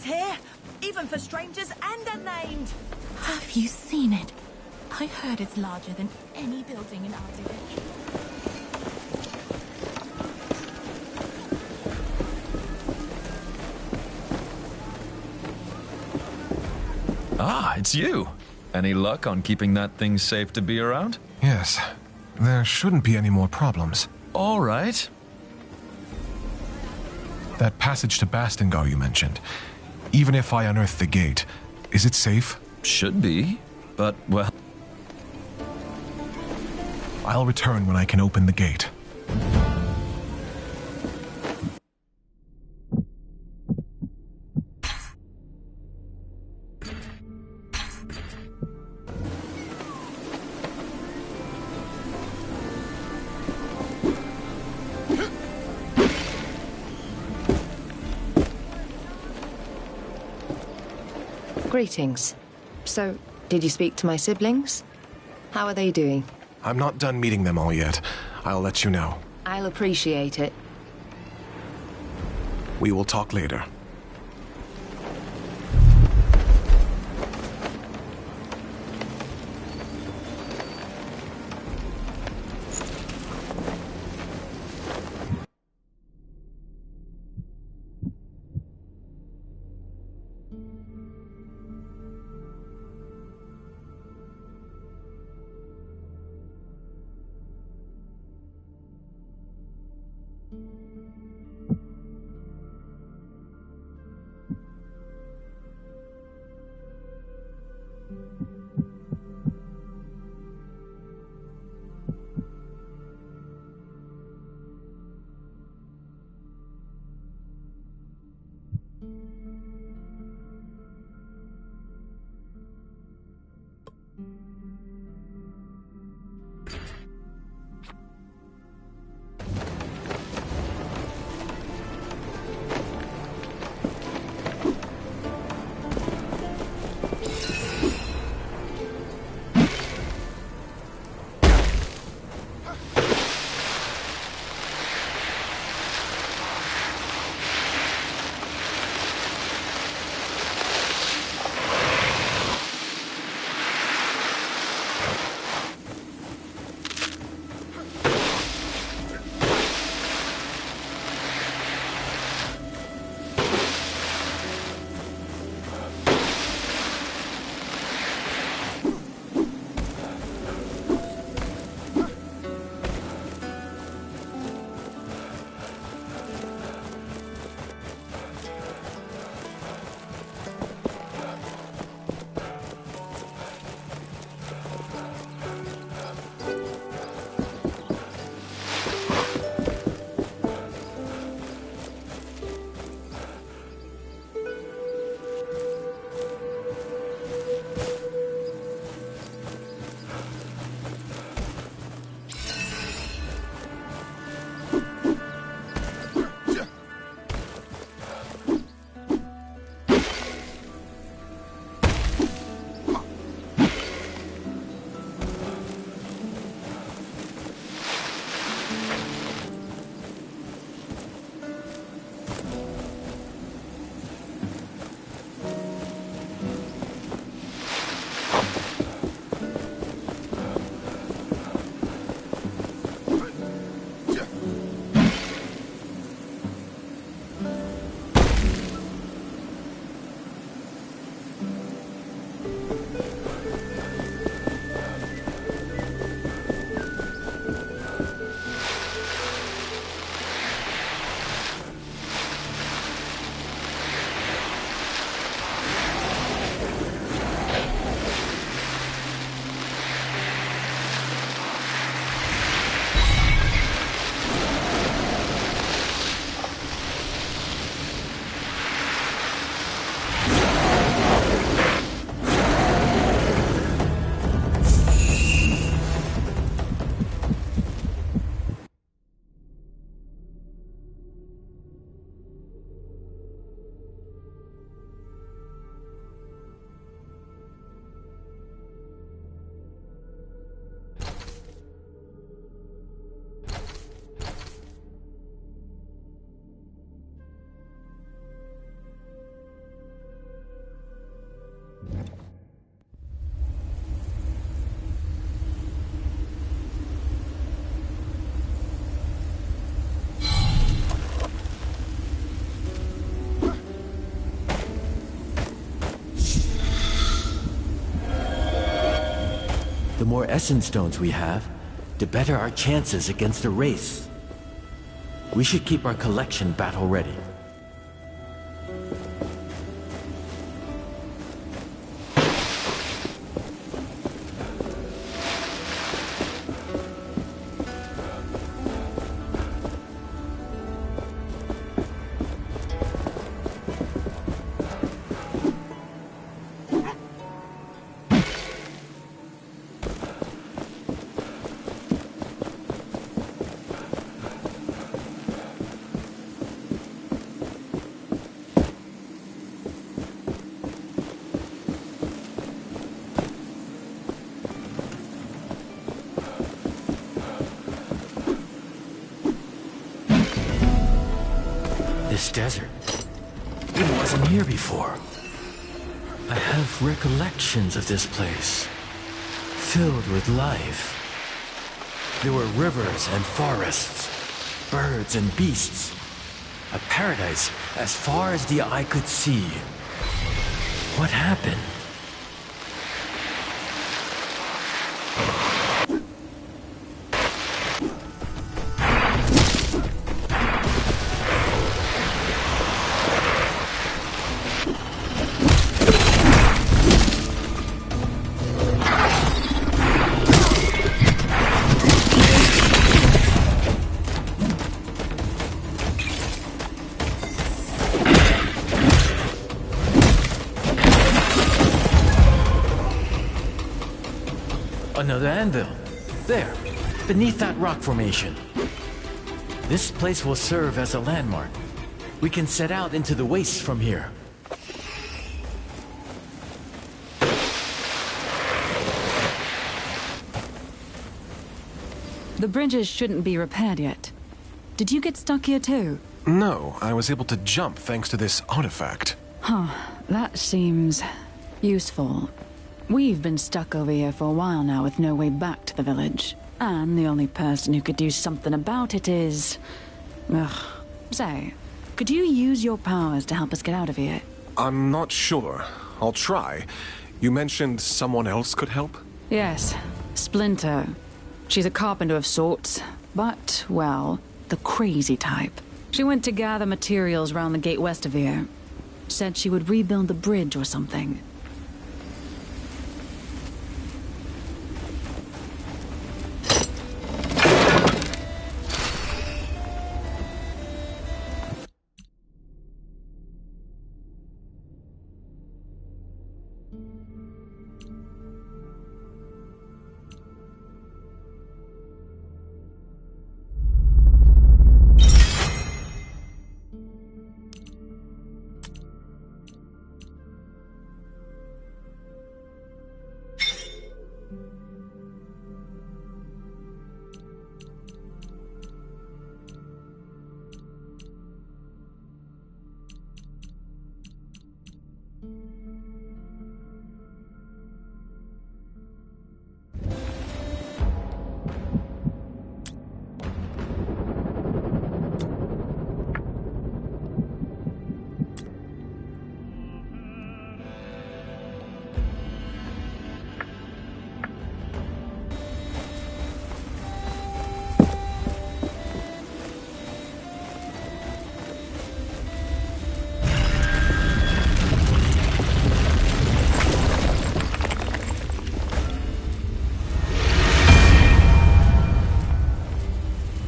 house here, even for strangers and unnamed. Have you seen it? I heard it's larger than any building in our village. Ah, it's you. Any luck on keeping that thing safe to be around? Yes. There shouldn't be any more problems. All right. That passage to Bastingar you mentioned. Even if I unearth the gate, is it safe? Should be, but, well... I'll return when I can open the gate. Greetings. So, did you speak to my siblings? How are they doing? I'm not done meeting them all yet. I'll let you know. I'll appreciate it. We will talk later. The more essence stones we have, the better our chances against the wraiths. We should keep our collection battle ready. This desert, it wasn't here before. I have recollections of this place, filled with life. There were rivers and forests, birds and beasts, a paradise as far as the eye could see. What happened? Another anvil. There, beneath that rock formation. This place will serve as a landmark. We can set out into the wastes from here. The bridges shouldn't be repaired yet. Did you get stuck here too? No, I was able to jump thanks to this artifact. Huh, that seems useful. We've been stuck over here for a while now with no way back to the village. And the only person who could do something about it is... Ugh. Say, could you use your powers to help us get out of here? I'm not sure. I'll try. You mentioned someone else could help? Yes, Splinter. She's a carpenter of sorts, but, well, the crazy type. She went to gather materials round the gate west of here. Said she would rebuild the bridge or something.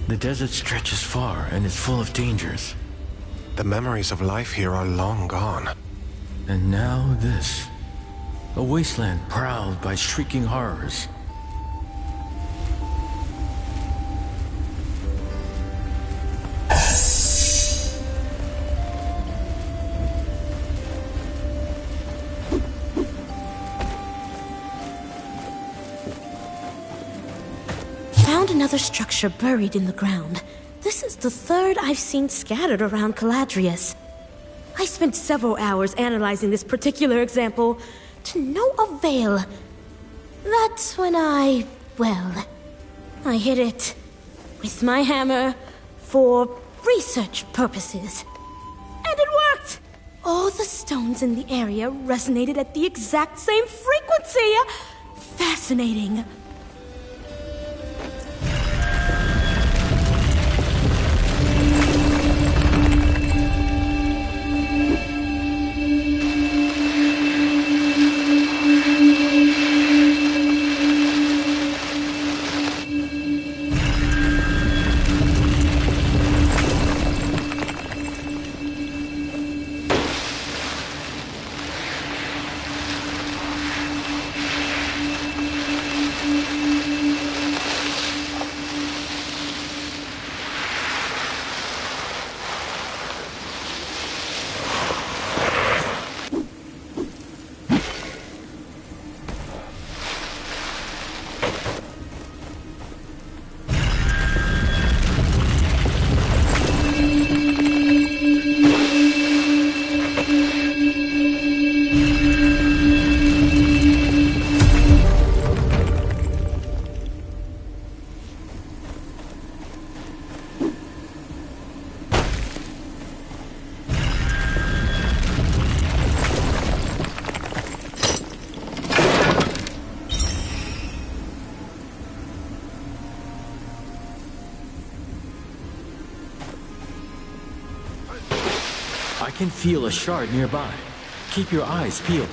The desert stretches far and is full of dangers. The memories of life here are long gone. And now this. A wasteland prowled by shrieking horrors. Found another structure buried in the ground. This is the third I've seen scattered around Caladrius. I spent several hours analyzing this particular example. To no avail. That's when I hit it with my hammer for research purposes. And it worked! All the stones in the area resonated at the exact same frequency! Fascinating. I can feel a shard nearby. Keep your eyes peeled.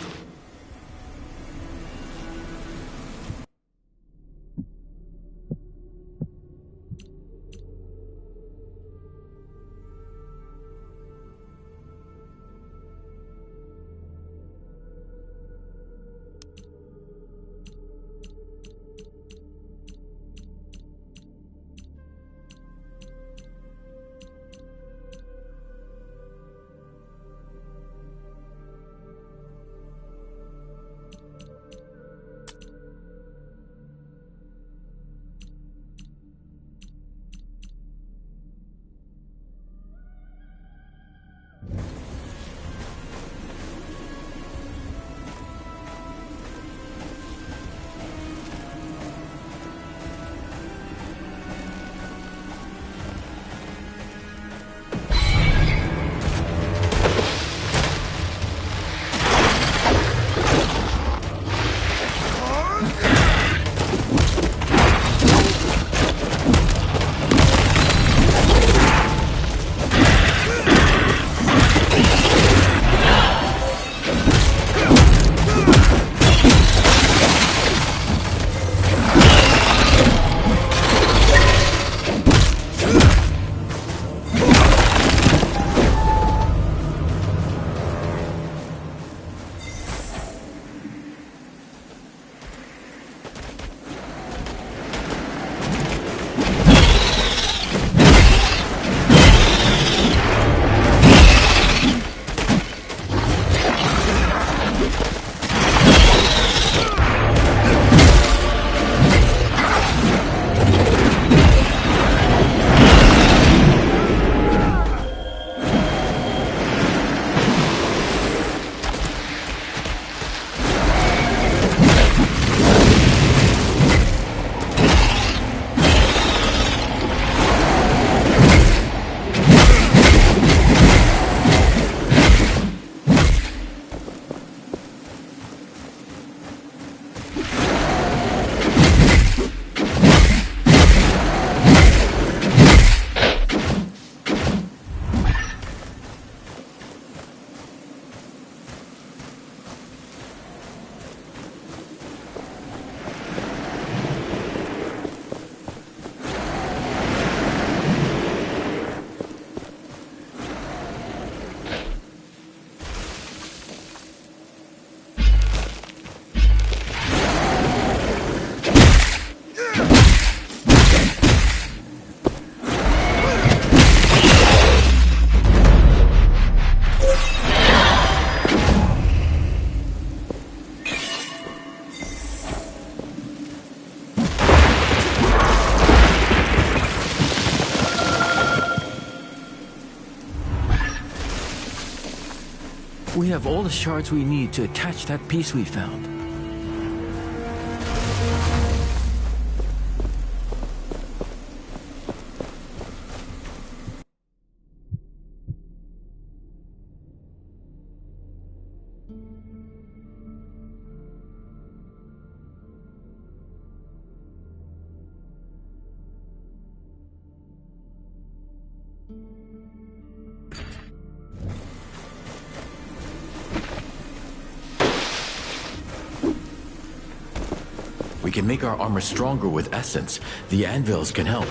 We have all the shards we need to attach that piece we found. We can make our armor stronger with essence. The anvils can help.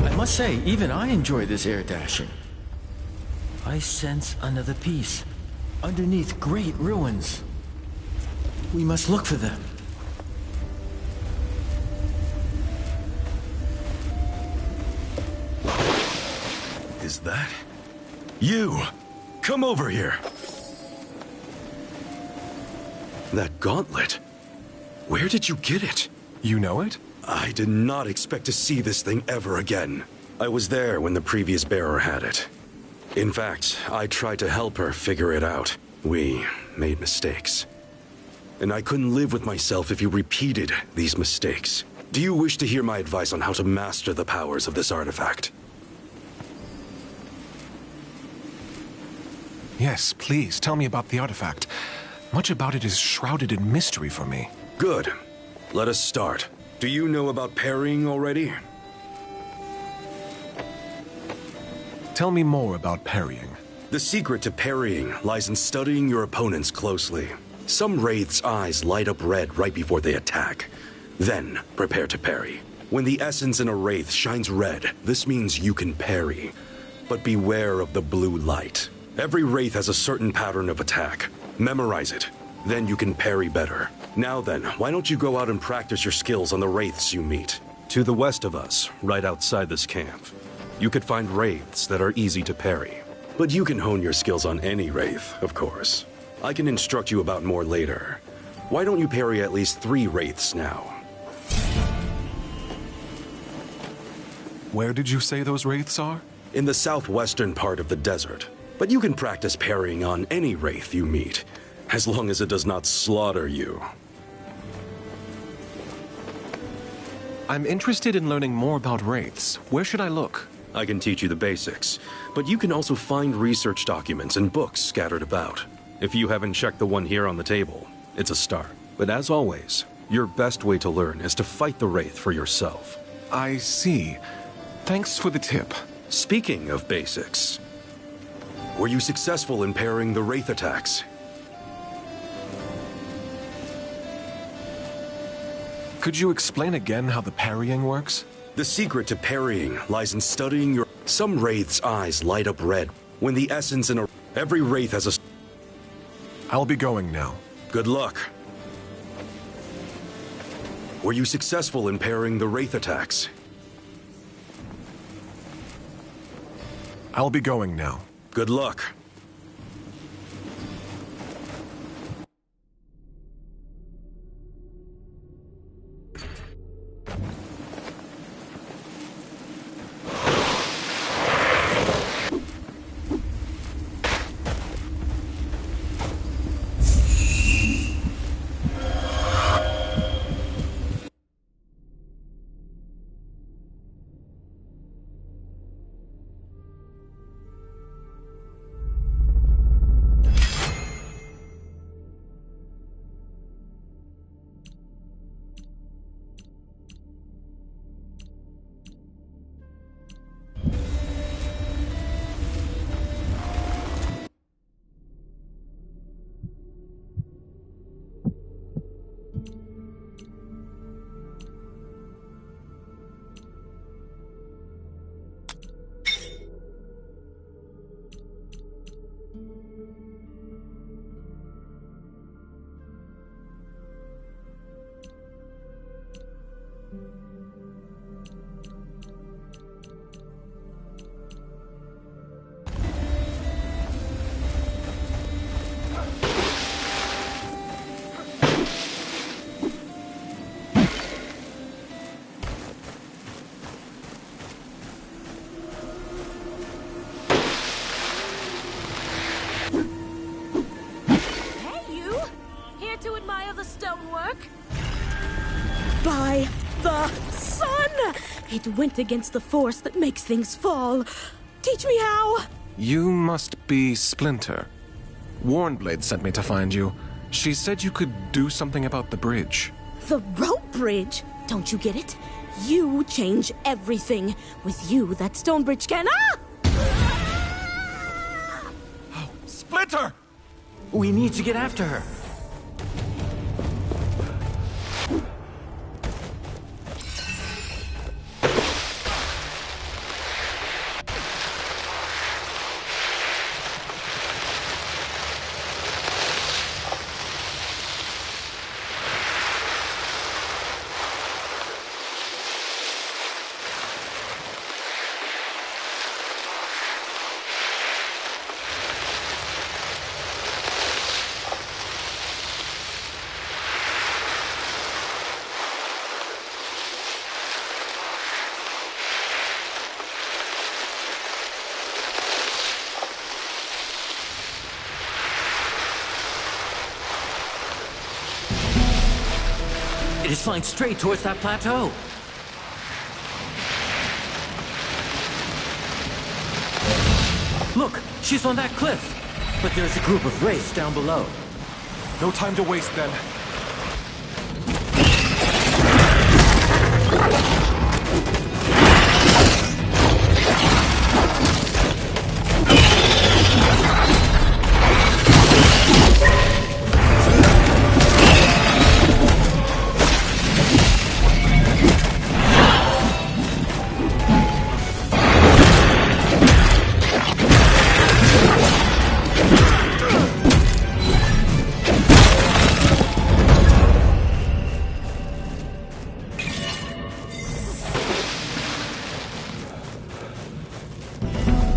I must say, even I enjoy this air dashing. I sense another piece, underneath great ruins. We must look for them. Is that... you? Come over here! That gauntlet. Where did you get it? You know it? I did not expect to see this thing ever again. I was there when the previous bearer had it. In fact, I tried to help her figure it out. We made mistakes. And I couldn't live with myself if you repeated these mistakes. Do you wish to hear my advice on how to master the powers of this artifact? Yes, please, tell me about the artifact. Much about it is shrouded in mystery for me. Good. Let us start. Do you know about parrying already? Tell me more about parrying. The secret to parrying lies in studying your opponents closely. Some wraiths' eyes light up red right before they attack. Then, prepare to parry. When the essence in a wraith shines red, this means you can parry. But beware of the blue light. Every wraith has a certain pattern of attack. Memorize it. Then you can parry better. Now then, why don't you go out and practice your skills on the wraiths you meet? To the west of us, right outside this camp, you could find wraiths that are easy to parry. But you can hone your skills on any wraith, of course. I can instruct you about more later. Why don't you parry at least 3 wraiths now? Where did you say those wraiths are? In the southwestern part of the desert. But you can practice parrying on any wraith you meet, as long as it does not slaughter you. I'm interested in learning more about wraiths. Where should I look? I can teach you the basics, but you can also find research documents and books scattered about. If you haven't checked the one here on the table, it's a start. But as always, your best way to learn is to fight the wraith for yourself. I see. Thanks for the tip. Speaking of basics, were you successful in parrying the wraith attacks? Could you explain again how the parrying works? The secret to parrying lies in studying your... Some wraiths' eyes light up red. When the essence in a... Every wraith has a... I'll be going now. Good luck. Were you successful in parrying the wraith attacks? I'll be going now. Good luck. work? By the sun! It went against the force that makes things fall. Teach me how! You must be Splinter. Warnblade sent me to find you. She said you could do something about the bridge. The rope bridge? Don't you get it? You change everything. With you, that stone bridge can... Splinter! We need to get after her. It is flying straight towards that plateau. Look, she's on that cliff. But there's a group of wraiths down below. No time to waste then.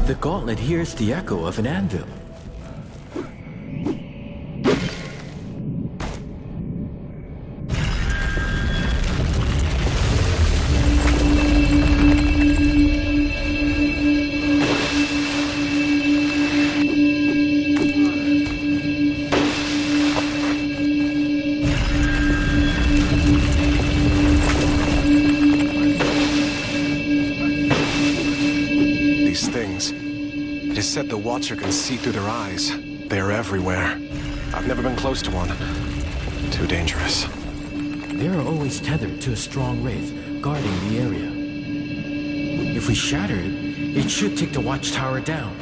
The gauntlet hears the echo of an anvil. These things. It is said the Watcher can see through their eyes. They are everywhere. I've never been close to one. Too dangerous. They are always tethered to a strong wraith guarding the area. If we shatter it, it should take the watchtower down.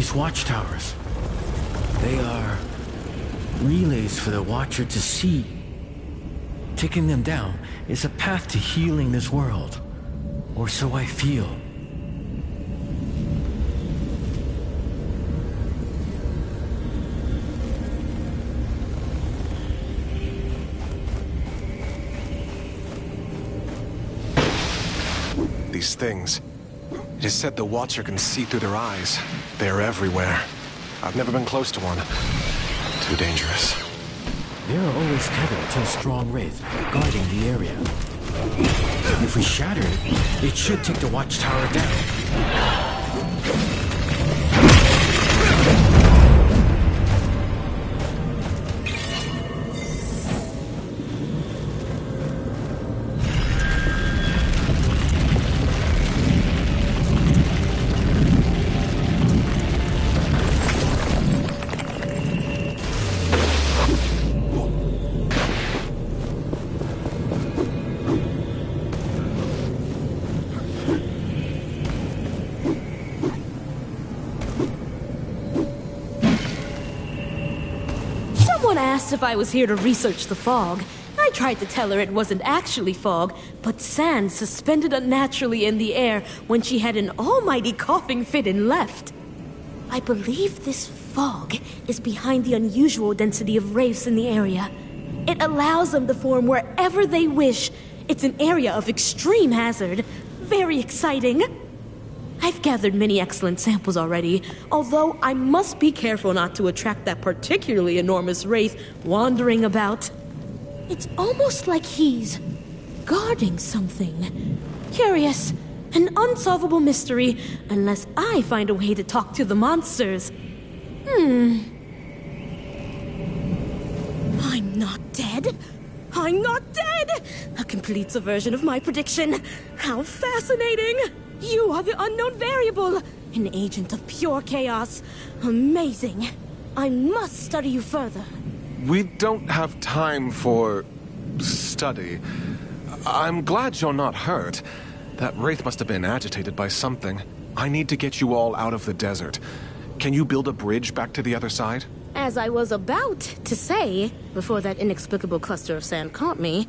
these watchtowers. They are relays for the Watcher to see. Taking them down is a path to healing this world. Or so I feel. These things. It is said the Watcher can see through their eyes. They're everywhere. I've never been close to one. Too dangerous. They are always tethered to a strong wraith guarding the area. If we shatter it, it should take the watchtower down. Someone asked if I was here to research the fog. I tried to tell her it wasn't actually fog, but sand suspended unnaturally in the air when she had an almighty coughing fit and left. I believe this fog is behind the unusual density of wraiths in the area. It allows them to form wherever they wish. It's an area of extreme hazard. Very exciting. I've gathered many excellent samples already, although I must be careful not to attract that particularly enormous wraith wandering about. It's almost like he's guarding something. Curious, an unsolvable mystery, unless I find a way to talk to the monsters. I'm not dead. I'm not dead! A complete subversion of my prediction. How fascinating! You are the unknown variable, an agent of pure chaos. Amazing. I must study you further. We don't have time for study. I'm glad you're not hurt. That wraith must have been agitated by something. I need to get you all out of the desert. Can you build a bridge back to the other side? As I was about to say, before that inexplicable cluster of sand caught me,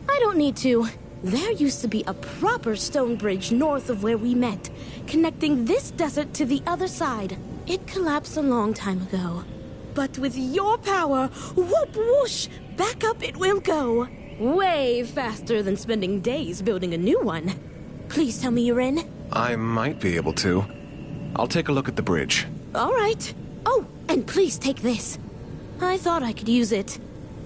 I don't need to. There used to be a proper stone bridge north of where we met, connecting this desert to the other side. It collapsed a long time ago. But with your power, whoop whoosh, back up it will go. Way faster than spending days building a new one. Please tell me you're in. I might be able to. I'll take a look at the bridge. All right. Oh, and please take this. I thought I could use it,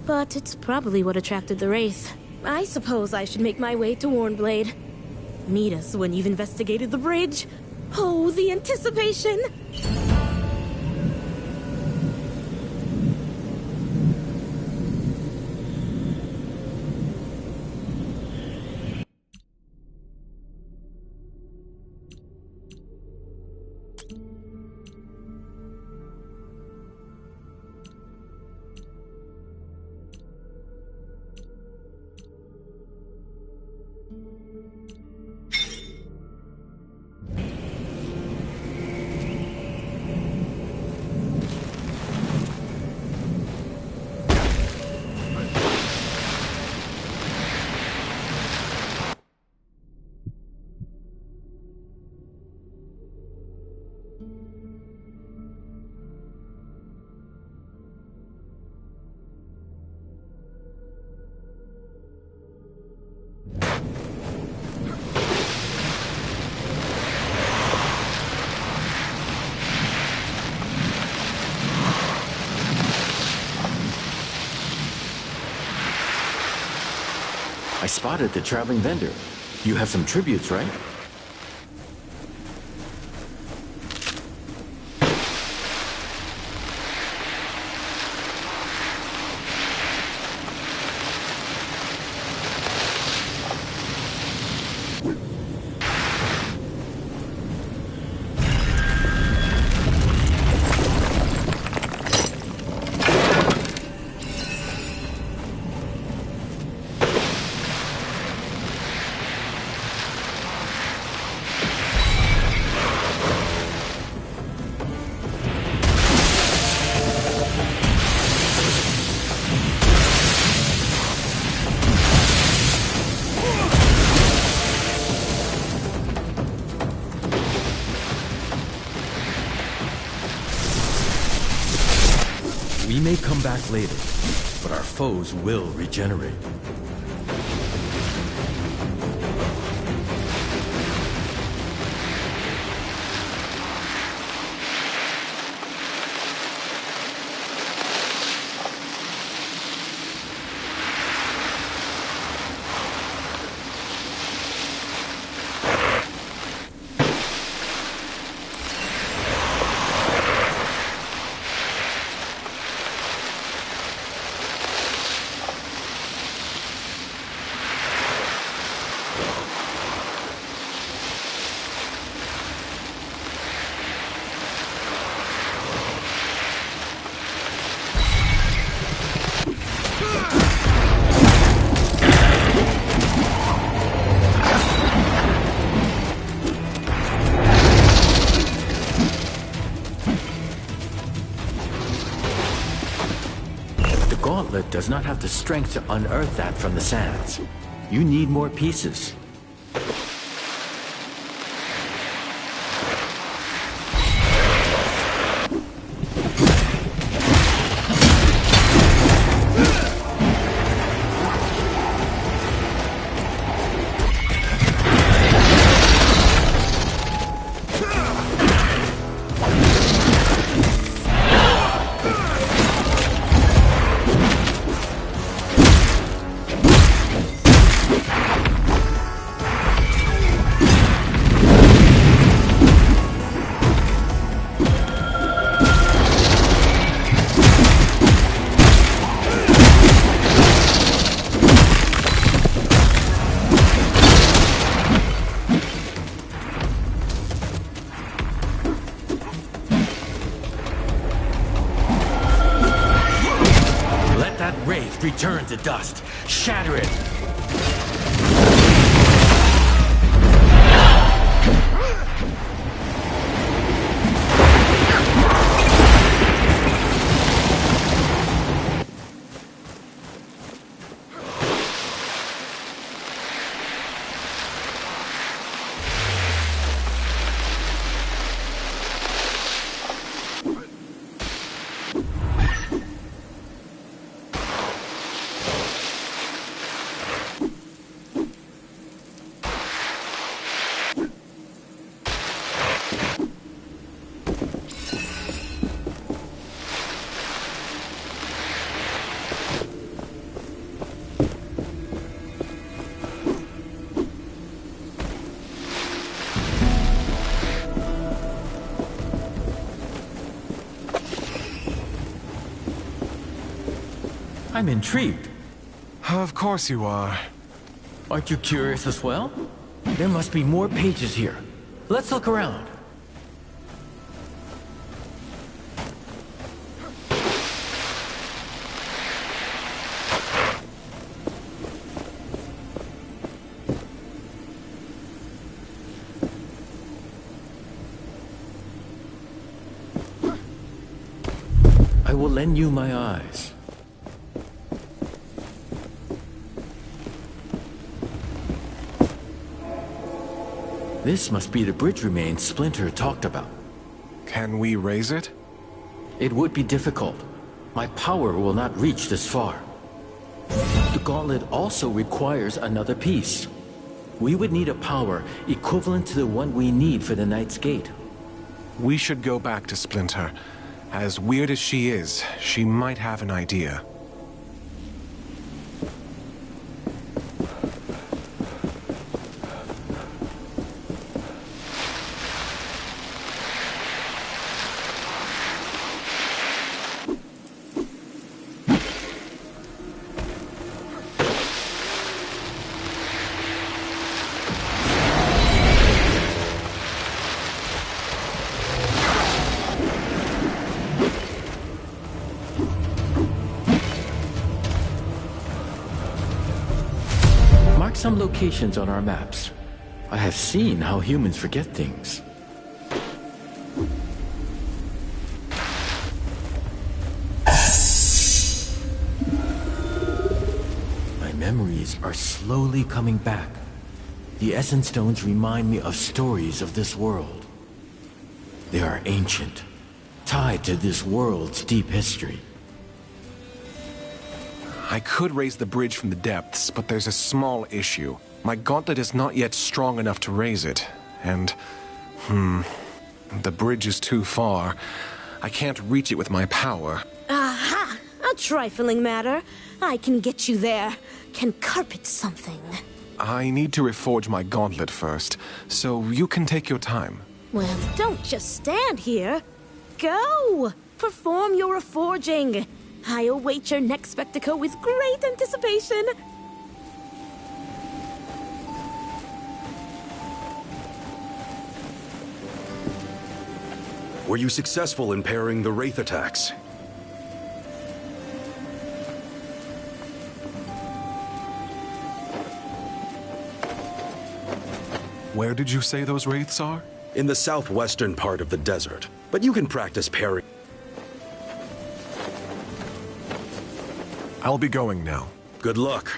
but it's probably what attracted the wraith. I suppose I should make my way to Warnblade. Meet us when you've investigated the bridge. Oh, the anticipation! I spotted the traveling vendor. You have some tributes, right? may come back later, but our foes will regenerate. Gauntlet does not have the strength to unearth that from the sands. You need more pieces. Return to dust. Shatter it. I'm intrigued. Of course you are. Aren't you curious as well? There must be more pages here. Let's look around. I will lend you my eyes. This must be the bridge remains Splinter talked about. Can we raise it? It would be difficult. My power will not reach this far. The gauntlet also requires another piece. We would need a power equivalent to the one we need for the Knight's Gate. We should go back to Splinter. As weird as she is, she might have an idea. Some locations on our maps. I have seen how humans forget things. My memories are slowly coming back. The Essence Stones remind me of stories of this world. They are ancient, tied to this world's deep history. I could raise the bridge from the depths, but there's a small issue. My gauntlet is not yet strong enough to raise it, and... the bridge is too far. I can't reach it with my power. Aha! A trifling matter. I can get you there. Can carpet something. I need to reforge my gauntlet first, so you can take your time. Well, don't just stand here. Go! Perform your reforging. I await your next spectacle with great anticipation. Were you successful in parrying the Wraith attacks? Where did you say those wraiths are? In the southwestern part of the desert. But you can practice parrying. I'll be going now. Good luck.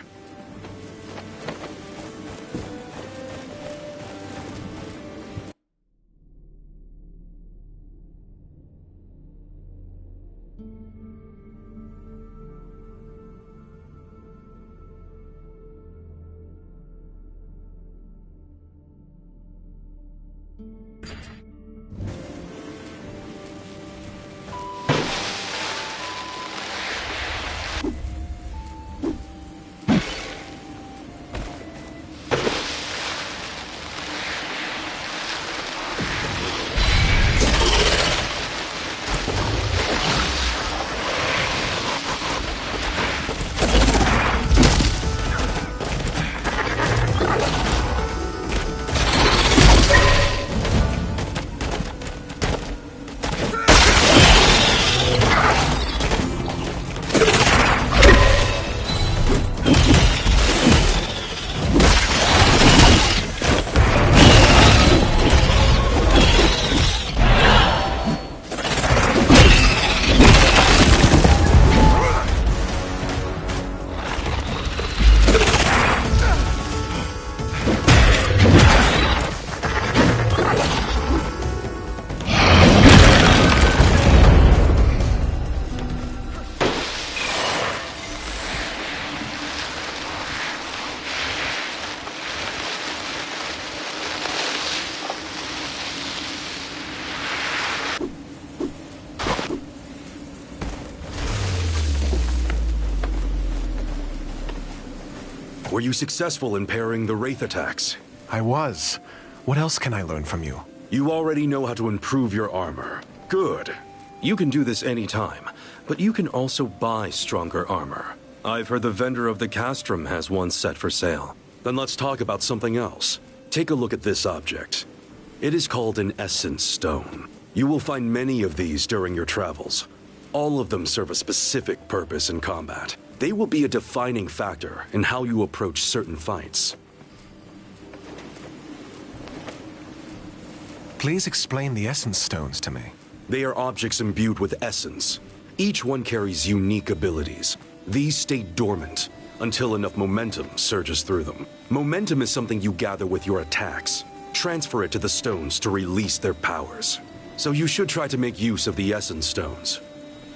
Were you successful in parrying the Wraith attacks? I was. What else can I learn from you? You already know how to improve your armor. Good. You can do this anytime, but you can also buy stronger armor. I've heard the vendor of the castrum has one set for sale. Then let's talk about something else. Take a look at this object. It is called an essence stone. You will find many of these during your travels. All of them serve a specific purpose in combat. They will be a defining factor in how you approach certain fights. Please explain the essence stones to me. They are objects imbued with essence. Each one carries unique abilities. These stay dormant until enough momentum surges through them. Momentum is something you gather with your attacks. Transfer it to the stones to release their powers. So you should try to make use of the essence stones.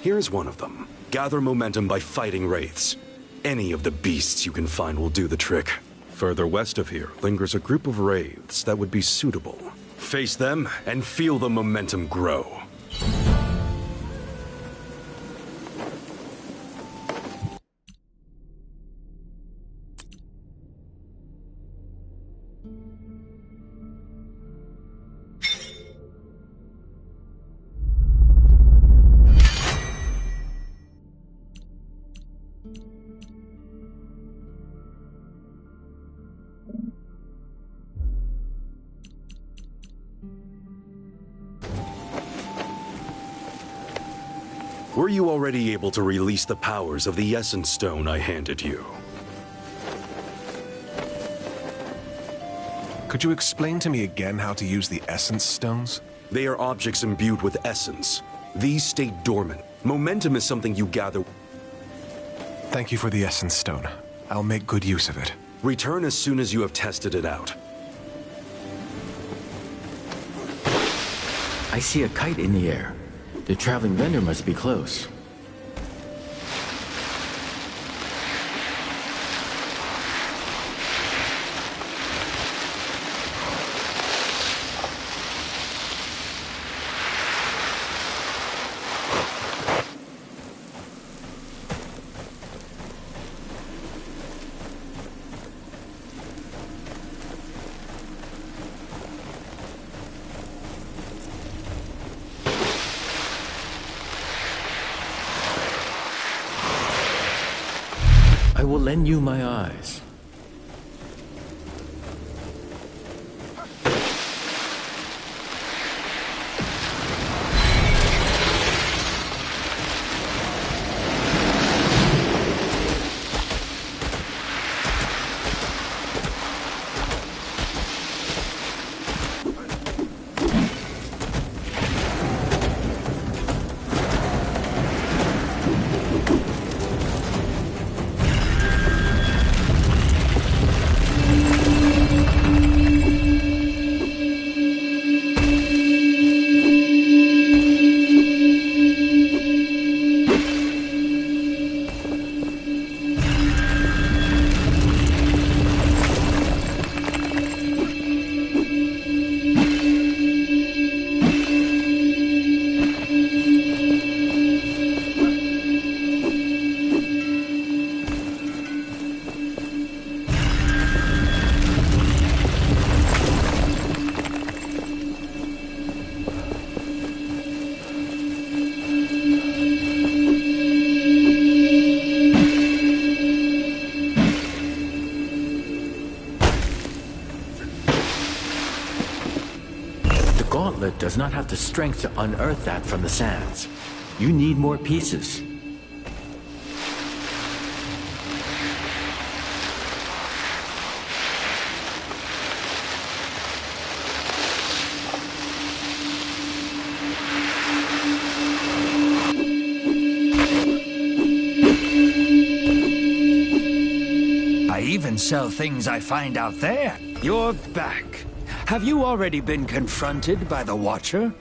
Here's one of them. Gather momentum by fighting wraiths. Any of the beasts you can find will do the trick. Further west of here lingers a group of wraiths that would be suitable. Face them and feel the momentum grow. Were you already able to release the powers of the Essence Stone I handed you? Could you explain to me again how to use the Essence Stones? They are objects imbued with essence. These stay dormant. Momentum is something you gather. Thank you for the Essence Stone. I'll make good use of it. Return as soon as you have tested it out. I see a kite in the air. The traveling vendor must be close. will lend you my eyes. Gauntlet does not have the strength to unearth that from the sands. You need more pieces. I even sell things I find out there. You're back. Have you already been confronted by the Watcher?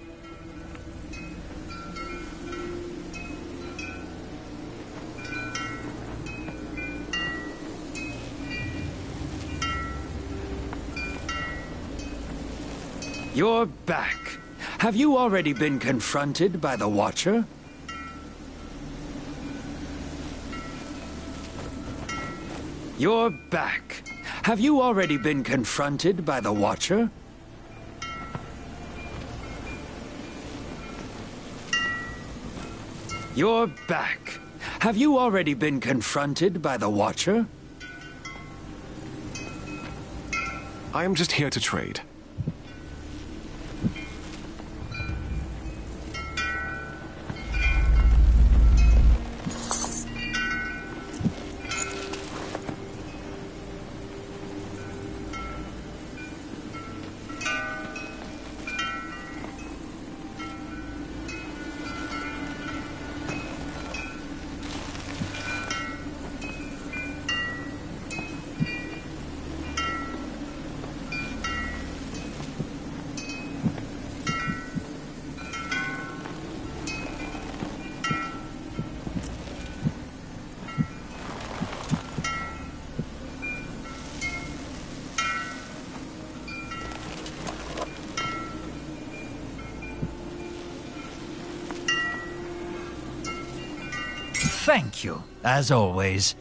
You're back. Have you already been confronted by the Watcher? You're back. Have you already been confronted by the Watcher? You're back. Have you already been confronted by the Watcher? I am just here to trade. Thank you, as always.